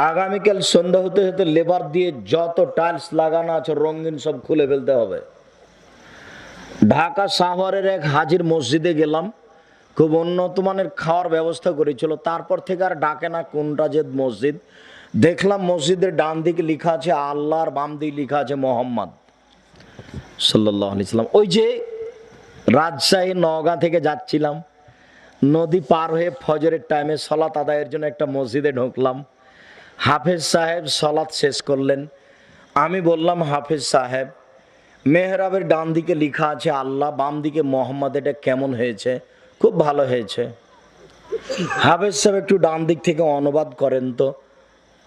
আগামীকাল সন্ধ্যা হতে হতে লেবার দিয়ে যত টাইলস লাগানো আছে রঙিন সব খুলে ফেলতে হবে। ঢাকা শহরের এক হাজির মসজিদে গেলাম, খুব উন্নত মানের খাওয়ার ব্যবস্থা করেছিল। তারপর থেকে আর ডাকে না কোনটা যে মসজিদ। দেখলাম মসজিদের ডান দিকে লেখা আছে আল্লাহ, আর বাম দিকে লেখা আছে মোহাম্মদ সাল্লাল্লাহু আলাইহি সাল্লাম। ওই যে রাজশাহী নওগাঁ থেকে যাচ্ছিলাম, নদী পার হয়ে ফজরের টাইমে সলাত আদায়ের জন্য একটা মসজিদে ঢুকলাম। হাফেজ সাহেব সলাত শেষ করলেন। আমি বললাম, হাফেজ সাহেব, মেহরাবের ডান দিকে লেখা আছে আল্লাহ, বাম দিকে মোহাম্মদ, এটা কেমন হয়েছে? খুব ভালো হয়েছে। হাফেজ সাহেব একটু ডান দিক থেকে অনুবাদ করেন তো,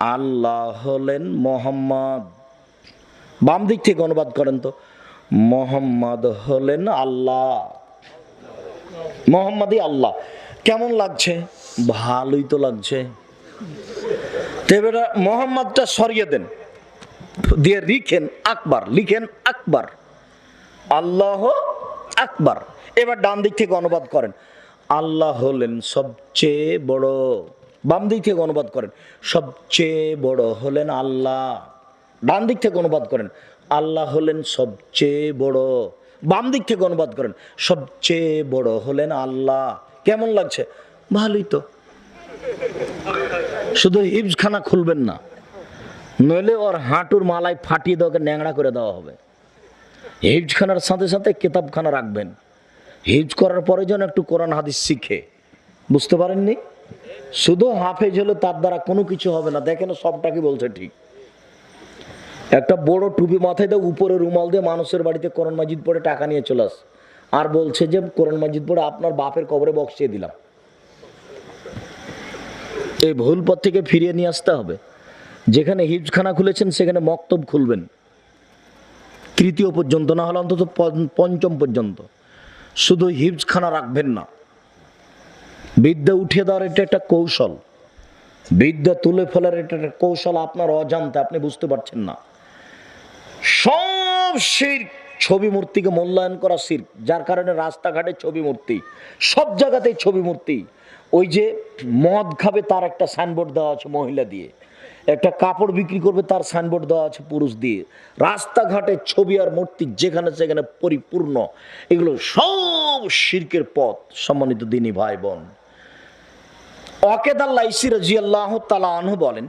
আল্লাহ হলেন মোহাম্মদ। বাম দিক থেকে অনুবাদ করেন তো, মোহাম্মদ হলেন আল্লাহ। মোহাম্মদই আল্লাহ। কেমন লাগছে? ভালোই তো লাগছে। এবারে মোহাম্মদটা সরিয়ে দেন, দিয়ে লিখেন আকবার, লিখেন আকবার, আল্লাহ আকবার। এবার ডান দিক থেকে অনুবাদ করেন, আল্লাহ হলেন সবচেয়ে বড়। বাম দিক থেকে অনুবাদ করেন, সবচেয়ে বড় হলেন আল্লাহ। ডান দিক থেকে অনুবাদ করেন, আল্লাহ হলেন সবচেয়ে বড়। বাম দিক থেকে অনুবাদ করেন, সবচেয়ে বড় হলেন আল্লাহ। কেমন লাগছে? ভালোই তো। শুধু হিফজখানা খুলবেন না, নইলে ওর হাঁটুর মালায় ফাটিয়ে দেওয়াকে ন্যাংড়া করে দেওয়া হবে। হিফজখানার সাথে সাথে কিতাবখানা রাখবেন। হিফজ করার পরে যেন একটু কোরআন হাদিস শিখে। বুঝতে পারেননি? শুধু হাফেজ হলে তার দ্বারা কোনো কিছু হবে না। দেখেন সবটাকে বলছে ঠিক। একটা বড় টুপি মাথায় দিয়ে উপরে রুমাল দিয়ে মানুষের বাড়িতে কোরআন মাজিদ পড়ে টাকা নিয়ে চলে আস, আর বলছে যে কোরআন মাজিদ পড়ে আপনার বাপের কবরে বক্সিয়ে দিলাম। এই ভুল পথ থেকে ফিরিয়ে নিয়ে আসতে হবে। যেখানে হিফজখানা খুলেছেন সেখানে মক্তব খুলবেন, তৃতীয় পর্যন্ত, না হলে অন্তত পঞ্চম পর্যন্ত। শুধু হিফজখানা রাখবেন না। বিদ্যা উঠিয়ে দেওয়ার এটা একটা কৌশল, বিদ্যা তুলে ফেলার এটা একটা কৌশল। আপনার অজান্তে আপনি বুঝতে পারছেন না। সব শিরক, ছবি মূর্তিকে মূল্যায়ন করা শিরক, যার কারণে রাস্তাঘাটে ছবি মূর্তি, সব জায়গাতেই ছবি মূর্তি। ওই যে মদ খাবে তার একটা সাইনবোর্ড দেওয়া আছে মহিলা দিয়ে, একটা কাপড় বিক্রি করবে তার সাইনবোর্ড দেওয়া আছে পুরুষ দিয়ে। রাস্তাঘাটে ছবি আর মূর্তি যেখানে সেখানে পরিপূর্ণ। এগুলো সব শিরকের পথ। সম্মানিত দিনী ভাই বোন, ওয়াকেদ আল-লাইসি রাদিয়াল্লাহু তাআলা আনহু বলেন,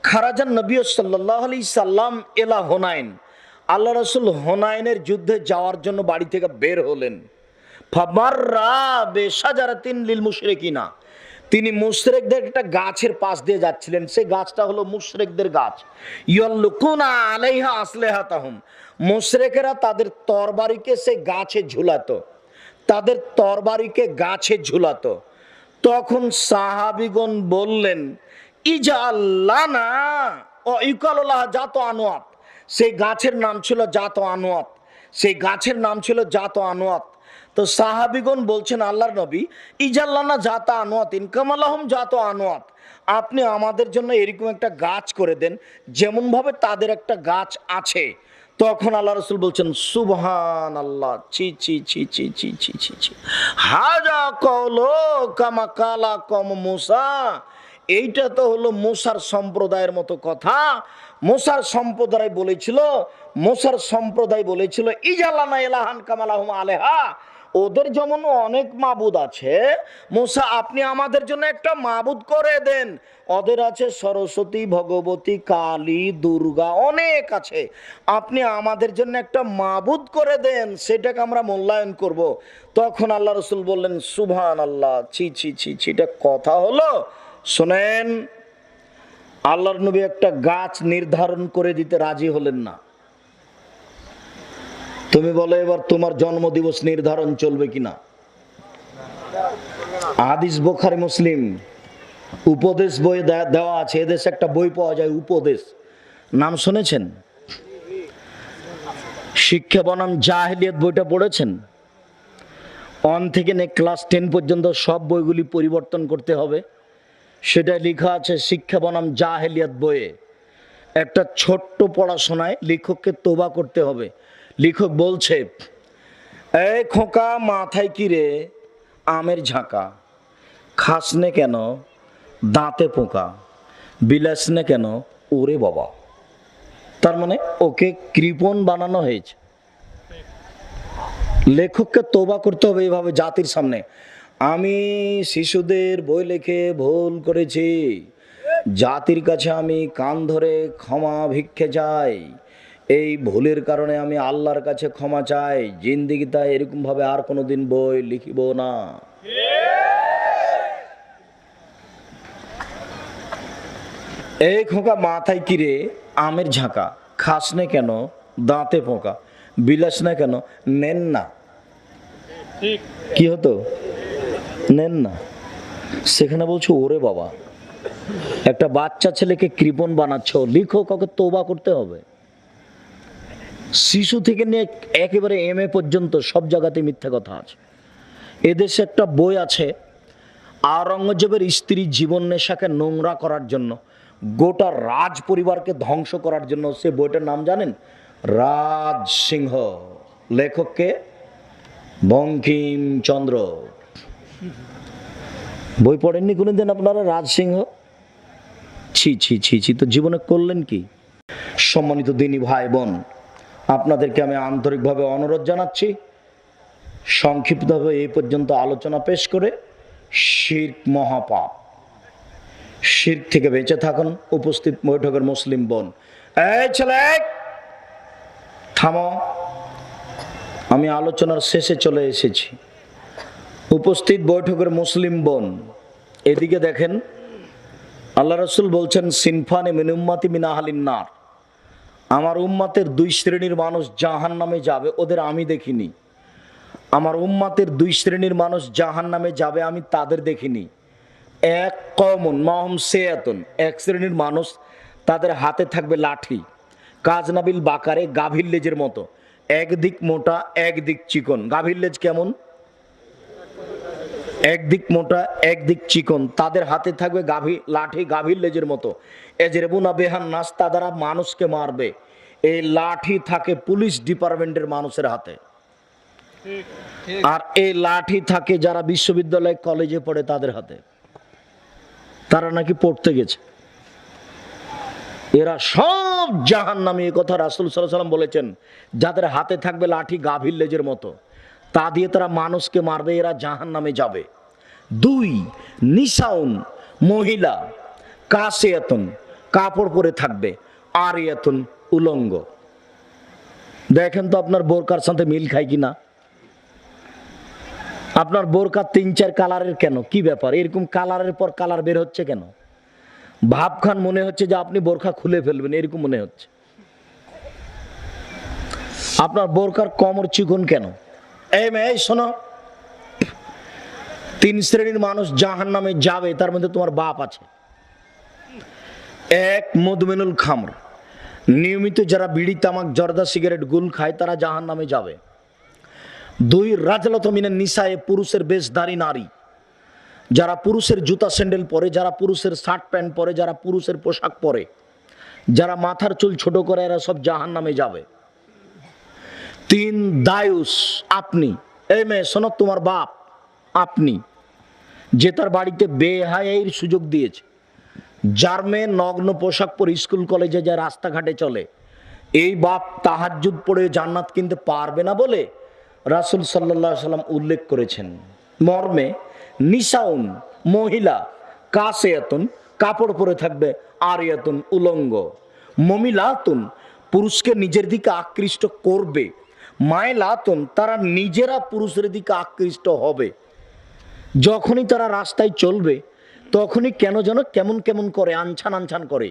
খারাজান নবী সাল্লাল্লাহু আলাইহি সাল্লাম ইলা হুনাইন, আল্লাহ রাসূল হুনাইনের যুদ্ধে যাওয়ার জন্য বাড়ি থেকে বের হলেন। ফামাররা বিশাজারাতিন লিল মুশরিকিনা, তিনি মুশরিকদের একটা গাছের পাশ দিয়ে যাচ্ছিলেন। সেই গাছটা হলো মুশরিকদের গাছ। ইয়াল্লুকুনা আলাইহা আসলিহাতাহুম, মুশরিকেরা তাদের তরবারিকে সেই গাছে ঝুলাতো। তাদের তরবারিকে গাছে ঝুলাতো। তখন সাহাবিগণ বললেন, ইজাল্লানা ও ইকাল্লাহ জাত আনোয়াত। সেই গাছের নাম ছিল জাত আনোয়াত, সেই গাছের নাম ছিল জাত আনোয়াত। তো সাহাবিগণ বলছেন, আল্লাহর নবী, ইজাল্লানা জাত আনোয়াত ইনকামালাহম জাত আনোয়াত, আপনি আমাদের জন্য এরকম একটা গাছ করে দেন যেমন ভাবে তাদের একটা গাছ আছে। তখন আল্লাহ রসুল বলছেন, সুবহান আল্লাহ, ছি ছি ছি ছি ছি ছি ছি ছি, হাজা কওলো কামা কালা কম মুসা। এইটা তো হলো মুসার সম্প্রদায়ের মতো কথা। মুসার সম্প্রদায় বলেছিল ইজালানা ইলাহান কামালাহুম আলেহা, ওদের যেমন অনেক মাবুদ আছে, মুসা আপনি আমাদের জন্য একটা মাবুদ করে দেন। ওদের আছে সরস্বতী, ভগবতী, কালী, দুর্গা, অনেক আছে, আপনি আমাদের জন্য একটা মাবুদ করে দেন, সেটাকে আমরা মূল্যায়ন করব। তখন আল্লাহ রসুল বললেন, সুবহান আল্লাহ, ছি ছি ছি ছি, এটা কথা হলো? শোনেন, আল্লাহর নবী একটা গাছ নির্ধারণ করে দিতে রাজি হলেন না। তুমি বলো এবার তোমার জন্মদিবস নির্ধারণ চলবে কিনা? হাদিস বুখারী মুসলিম উপদেশ বই দেওয়া আছে। এদেশে একটা বই পাওয়া যায় উপদেশ, নাম শুনেছেন? শিক্ষা বনাম জাহেলিয়াত বইটা পড়েছেন? 1 থেকে ক্লাস 10 পর্যন্ত সব বইগুলি পরিবর্তন করতে হবে, সেটা লেখা আছে শিক্ষা বনাম জাহেলিয়াত বইয়ে। একটা ছোট্ট পড়াশোনায় লেখককে তোবা করতে হবে। লেখক বলছে, এই খোকা মাথায় কি রে, আমের ঝাঁকা, খাসনে কেন, দাঁতে পোকা, বিলাসনে কেন, ওরে বাবা। তার মানে ওকে কৃপণ বানানো হয়েছে। লেখককে তোবা করতে হবে এইভাবে জাতির সামনে, আমি শিশুদের বই লিখে ভুল করেছি, জাতির কাছে আমি কান ধরে ক্ষমা ভিক্ষে চাই, এই ভুলের কারণে আমি আল্লাহর কাছে ক্ষমা চাই, জিন্দিগিতে এরকম ভাবে আর কোনোদিন বই লিখিব না। এই খোকা মাথায় কিরে, আমের ঝাঁকা, খাসনে কেন, দাঁতে পোকা, বিলাস না কেন, নেন না। কি হতো? নেন না। সেখানে বলছো ওরে বাবা, একটা বাচ্চা ছেলেকে কৃপণ বানাচ্ছ, লিখো, কাউকে তোবা করতে হবে। শিশু থেকে নিয়ে একেবারে MA পর্যন্ত সব জায়গাতে মিথ্যা কথা আছে। এদেশে একটা বই আছে, আওরঙ্গজেবের স্ত্রী জীবন নেশাকে নোংরা করার জন্য, গোটা রাজ পরিবারকে ধ্বংস করার জন্য। সে বইটার নাম জানেন? রাজ সিংহ। লেখককে বঙ্কিমচন্দ্র। বই পড়েননি কোনোদিন আপনারা রাজ সিংহ? ছি ছি ছি ছি, তো জীবনে করলেন কি? সম্মানিত দিনী ভাই বোন, আপনাদেরকে আমি আন্তরিকভাবে অনুরোধ জানাচ্ছি, সংক্ষিপ্তভাবে এই পর্যন্ত আলোচনা পেশ করে, শিরক মহাপাপ, শিরক থেকে বেঁচে থাকুন। উপস্থিত বৈঠকের মুসলিম বোন, এই ছেলে থামো, আমি আলোচনার শেষে চলে এসেছি। উপস্থিত বৈঠকের মুসলিম বোন, এদিকে দেখেন, আল্লাহ রসুল বলছেন, সিনফানে মিন উম্মতি মিন আহলিন নার, আমার উম্মাতের 2 শ্রেণীর মানুষ জাহান্নামে যাবে, ওদের আমি দেখিনি। আমার উম্মাতের 2 শ্রেণীর মানুষ জাহান্নামে যাবে, আমি তাদের দেখিনি। এক কওমুন মাহুম সিয়াতুন, এক শ্রেণীর মানুষ, তাদের হাতে থাকবে লাঠি, কাজনাবিল বাকারে, গাভীর লেজের মতো, একদিক মোটা একদিক চিকন। গাভীর লেজ কেমন? একদিক মোটা একদিক চিকন। তাদের হাতে থাকবে লাঠি গাভীর লেজের মতো। এজরেবুনা বেহান নাস, তারা মানুষকে মারবে। এই লাঠি থাকে পুলিশ ডিপার্টমেন্টের মানুষের হাতে, আর এই লাঠি থাকে যারা বিশ্ববিদ্যালয় কলেজে পড়ে তাদের হাতে। তারা নাকি পড়তে গেছে। এরা সব জাহান্নামী, এই কথা রাসূল সাল্লাল্লাহু আলাইহি ওয়াসাল্লাম বলেছেন। যাদের হাতে থাকবে লাঠি গাভীর লেজের মতো, তা দিয়ে তারা মানুষকে মারবে, এরা জাহান্নামে যাবে। 2 নিসাউন, মহিলা, কাসিয়াতুন, কাপড় পরে থাকবে, আরিয়াতুন, উলঙ্গ। দেখেন তো আপনার বোরকার সাথে মিল খায় কিনা। আপনার বোরকা 3-4 কালারের কেন? কি ব্যাপার? এরকম কালারের পর কালার বের হচ্ছে কেন? ভাবখান মনে হচ্ছে যে আপনি বোরকা খুলে ফেলবেন, এরকম মনে হচ্ছে। আপনার বোরকার কমর চিকন কেন? এই মেয়ে শোনো, তিন শ্রেণীর মানুষ জাহান্নামে যাবে, তার মধ্যে তোমার বাপ আছে। এক, মদমিনুল খামর, নিয়মিত যারা বিড়ি তামাক জর্দা সিগারেট গুল খায় তারা জাহান্নামে যাবে। দুই, রাজলত মিনান নিসায়ে, পুরুষের বেশধারী নারী, যারা পুরুষের জুতা স্যান্ডেল পরে, যারা পুরুষের শার্ট প্যান্ট পরে, যারা পুরুষের পোশাক পরে, যারা মাথার চুল ছোট করে, এরা সব জাহান্নামে যাবে। তিন, দায়ুস, আপনি, এই মেয়ে শোনো, তোমার বাপ আপনি, যে তার বাড়িতে বেহায়াইর সুযোগ দিয়েছে, যার মেয়ে নগ্ন পোশাক পরে স্কুল কলেজে যায়, রাস্তাঘাটে চলে, এই বাপ তাহাজ্জুদ পড়ে জান্নাত কিনতে পারবে না বলে রাসূল সাল্লাল্লাহু আলাইহি সাল্লাম উল্লেখ করেছেন। মর্মে নিসাউন, মহিলা, কাসিয়াতুন, কাপড় পরে থাকবে, আরিয়াতুন, উলঙ্গ, মমিলাতুন, পুরুষকে নিজের দিকে আকৃষ্ট করবে, মায়লাতুন, তারা নিজেরা পুরুষের দিকে আকৃষ্ট হবে। যখনই তারা রাস্তায় চলবে তখনই কেন যেন কেমন কেমন করে, আনছান আনছান করে,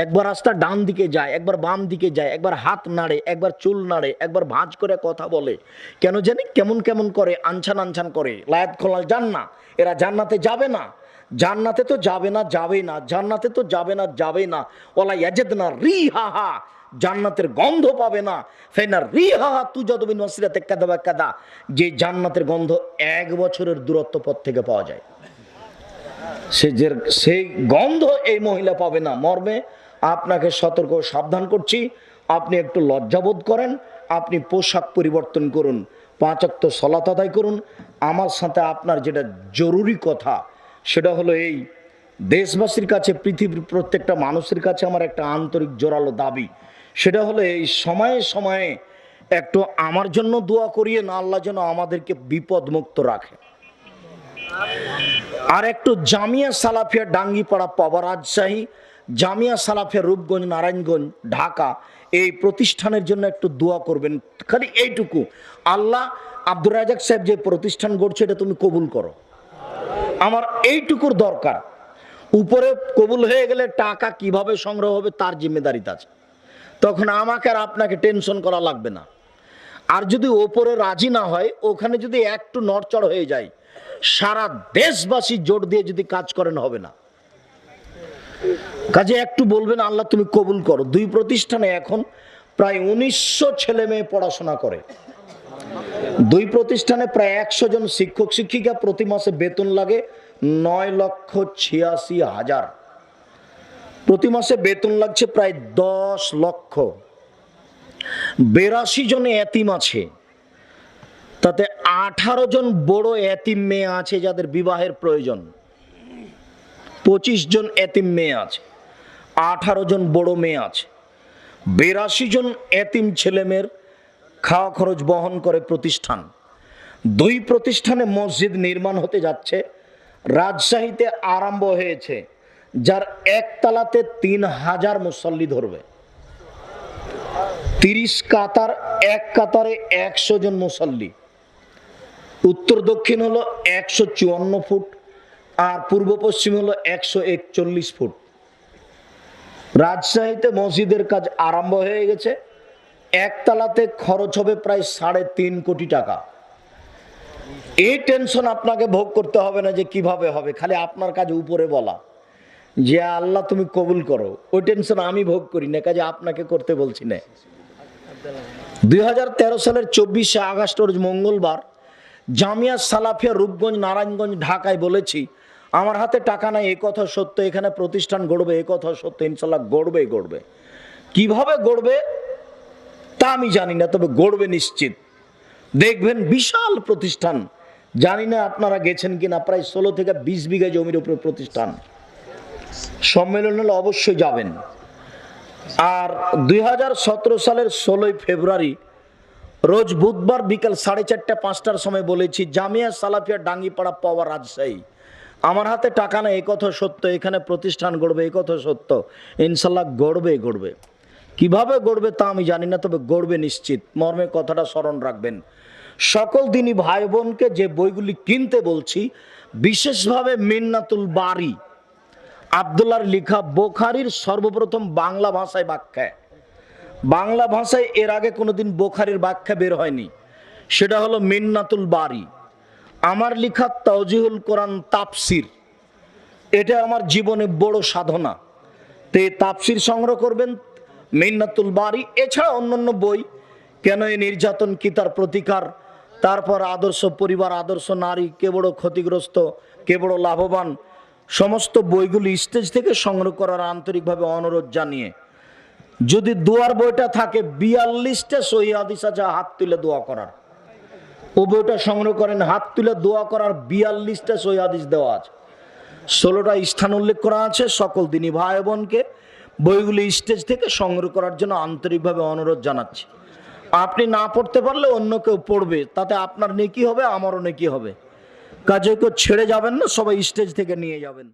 একবার রাস্তা ডান দিকে যায়, একবার বাম দিকে যায়, একবার হাত নাড়ে, একবার চুল নাড়ে, একবার ভাঁজ করে কথা বলে, কেন জানি কেমন কেমন করে, আনছান আনছান করে। লায়াত খোলাল জান্নাহ, এরা জান্নাতে যাবে না, জান্নাতে তো যাবে না, যাবে না, জান্নাতে তো যাবে না, যাবে না। ওয়ালা ইয়াজিদনা রিহাহা, জান্নাতের গন্ধ পাবে না। ফাইনা রিহাহা তুজাদু মিন মাসিরাতি কাদা ওয়া কাদা, যে জান্নাতের গন্ধ 1 বছরের দূরত্ব পথ থেকে পাওয়া যায়, সেই গন্ধ এই মহিলা পাবে না। মর্মে আপনাকে সতর্ক সাবধান করছি, আপনি একটু লজ্জাবোধ করেন, আপনি পোশাক পরিবর্তন করুন, 5 ওয়াক্ত সালাত আদায় করুন। আমার সাথে আপনার যেটা জরুরি কথা সেটা হলো এই, দেশবাসীর কাছে, পৃথিবীর প্রত্যেকটা মানুষের কাছে আমার একটা আন্তরিক জোরালো দাবি, সেটা হলো এই সময়ে সময়ে একটু আমার জন্য দোয়া করিয়ে না, আল্লাহ যেন আমাদেরকে বিপদ মুক্ত রাখে। আর একটু জামিয়া সালাফিয়া ডাঙ্গিপাড়া পাবা রাজশাহী, জামিয়া সালাফিয়া রূপগঞ্জ নারায়ণগঞ্জ ঢাকা, এই প্রতিষ্ঠানের জন্য একটু দোয়া করবেন, খালি এইটুকু। আল্লাহ, আব্দুর রাজাক সাহেব যে প্রতিষ্ঠান গড়ছে এটা তুমি কবুল করো, আমার এইটুকুর দরকার। উপরে কবুল হয়ে গেলে টাকা কিভাবে সংগ্রহ হবে তার জিম্মেদারিতে আছে, তখন আমাকে আর আপনাকে টেনশন করা লাগবে না। আর যদি ওপরে রাজি না হয়, ওখানে যদি একটু নড়চড় হয়ে যায়, সারা দেশবাসী জোর দিয়ে যদি কাজ করেন হবে না। কাজে একটু বলবেন আল্লাহ তুমি কবুল করো। 2 প্রতিষ্ঠানে এখন প্রায় 1900 ছেলে মেয়ে পড়াশোনা করে। 2 প্রতিষ্ঠানে প্রায় 100 জন শিক্ষক শিক্ষিকা, প্রতি মাসে বেতন লাগে 9,86,000, প্রতি মাসে বেতন লাগছে প্রায় 10 লক্ষ। 82 জন এতিম আছে, তাতে 18 জন বড় এতিম মেয়ে আছে যাদের বিবাহের প্রয়োজন। 25 জন এতিম মেয়ে আছে, 18 জন বড় মেয়ে আছে। 82 জন এতিম ছেলে মেয়ের খাওয়া খরচ বহন করে প্রতিষ্ঠান। 2 প্রতিষ্ঠানে মসজিদ নির্মাণ হতে যাচ্ছে, রাজশাহীতে আরম্ভ হয়েছে, যার একতলাতে 3000 মুসল্লি ধরবে। 30 কাতার, এক কাতারে 100 জন মুসল্লি। উত্তর দক্ষিণ হলো 154 ফুট, আর পূর্ব পশ্চিম হলো 141 ফুট। রাজশাহীতে মসজিদের কাজ আরম্ভ হয়ে গেছে, একতলাতে খরচ হবে প্রায় 3.5 কোটি টাকা। এই টেনশন আপনাকে ভোগ করতে হবে না যে কিভাবে হবে, খালি আপনার কাজ উপরে বলা যে আল্লাহ তুমি কবুল করো, ওই টেনশন আমি ভোগ করি না, কাজে আপনাকে করতে বলছি না। 2013 সালের 24শে আগস্ট রোজ মঙ্গলবার জামিয়া সালাফিয়া রূপগঞ্জ নারায়ণগঞ্জ ঢাকায় বলেছি, আমার হাতে টাকা নাই এ কথা সত্য, এখানে প্রতিষ্ঠান গড়বে এ কথা সত্য, ইনশাল্লাহ গড়বে। কিভাবে গড়বে তা আমি জানি না, তবে গড়বে নিশ্চিত। দেখবেন বিশাল প্রতিষ্ঠান, জানি না আপনারা গেছেন কিনা, প্রায় 16 থেকে 20 বিঘা জমির উপরে প্রতিষ্ঠান। সম্মেলন হলে অবশ্যই যাবেন। আর 2017 সালের 16 ফেব্রুয়ারি রোজ বুধবার বিকাল 4:30-5টার সময় বলেছি, জামিয়া সালাফিয়া ডাঙ্গিপাড়া পাওয়া রাজশাহী, আমার হাতে টাকা নেই এ কথা সত্য, এখানে প্রতিষ্ঠান গড়বে এ কথা সত্য, ইনশাল্লাহ গড়বে। কিভাবে গড়বে তা আমি জানি না, তবে গড়বে নিশ্চিত। মর্মে কথাটা স্মরণ রাখবেন। সকল দিনই ভাই বোনকে যে বইগুলি কিনতে বলছি, বিশেষভাবে মিন্নাতুল বারি, আব্দুল্লাহর লেখা বুখারীর সর্বপ্রথম বাংলা ভাষায় ব্যাখ্যা। বাংলা ভাষায় এর আগে কোনোদিন বুখারীর ব্যাখ্যা বের হয়নি, সেটা হলো মিন্নাতুল বারি। আমার লেখা তাওজিহুল কোরআন তাফসির, এটা আমার জীবনে বড় সাধনা। তো এই তাফসির সংগ্রহ করবেন, মিন্নাতুল বারি, এছাড়া অন্যান্য বই, কেন এই নির্যাতন কি তার প্রতিকার, তারপর আদর্শ পরিবার, আদর্শ নারী, কে বড় ক্ষতিগ্রস্ত, কে বড় লাভবান, সমস্ত বইগুলি স্টেজ থেকে সংগ্রহ করার আন্তরিকভাবে অনুরোধ জানিয়ে, যদি দোয়ার বইটা থাকে 42টা সহিহ হাদিস আছে হাত তুলে দোয়া করার, ও বইটা সংগ্রহ করেন, হাত তুলে দোয়া করার 42টা সহিহ হাদিস দেওয়া আছে, 16টা স্থান উল্লেখ করা আছে। সকল দিনী ভাই বোনকে বইগুলি স্টেজ থেকে সংগ্রহ করার জন্য আন্তরিকভাবে অনুরোধ জানাচ্ছি। আপনি না পড়তে পারলে অন্য কেউ পড়বে, তাতে আপনার নেকি হবে, আমারও নেকি হবে। কাজে কেউ ছেড়ে যাবেন না, সবাই স্টেজ থেকে নিয়ে যাবেন।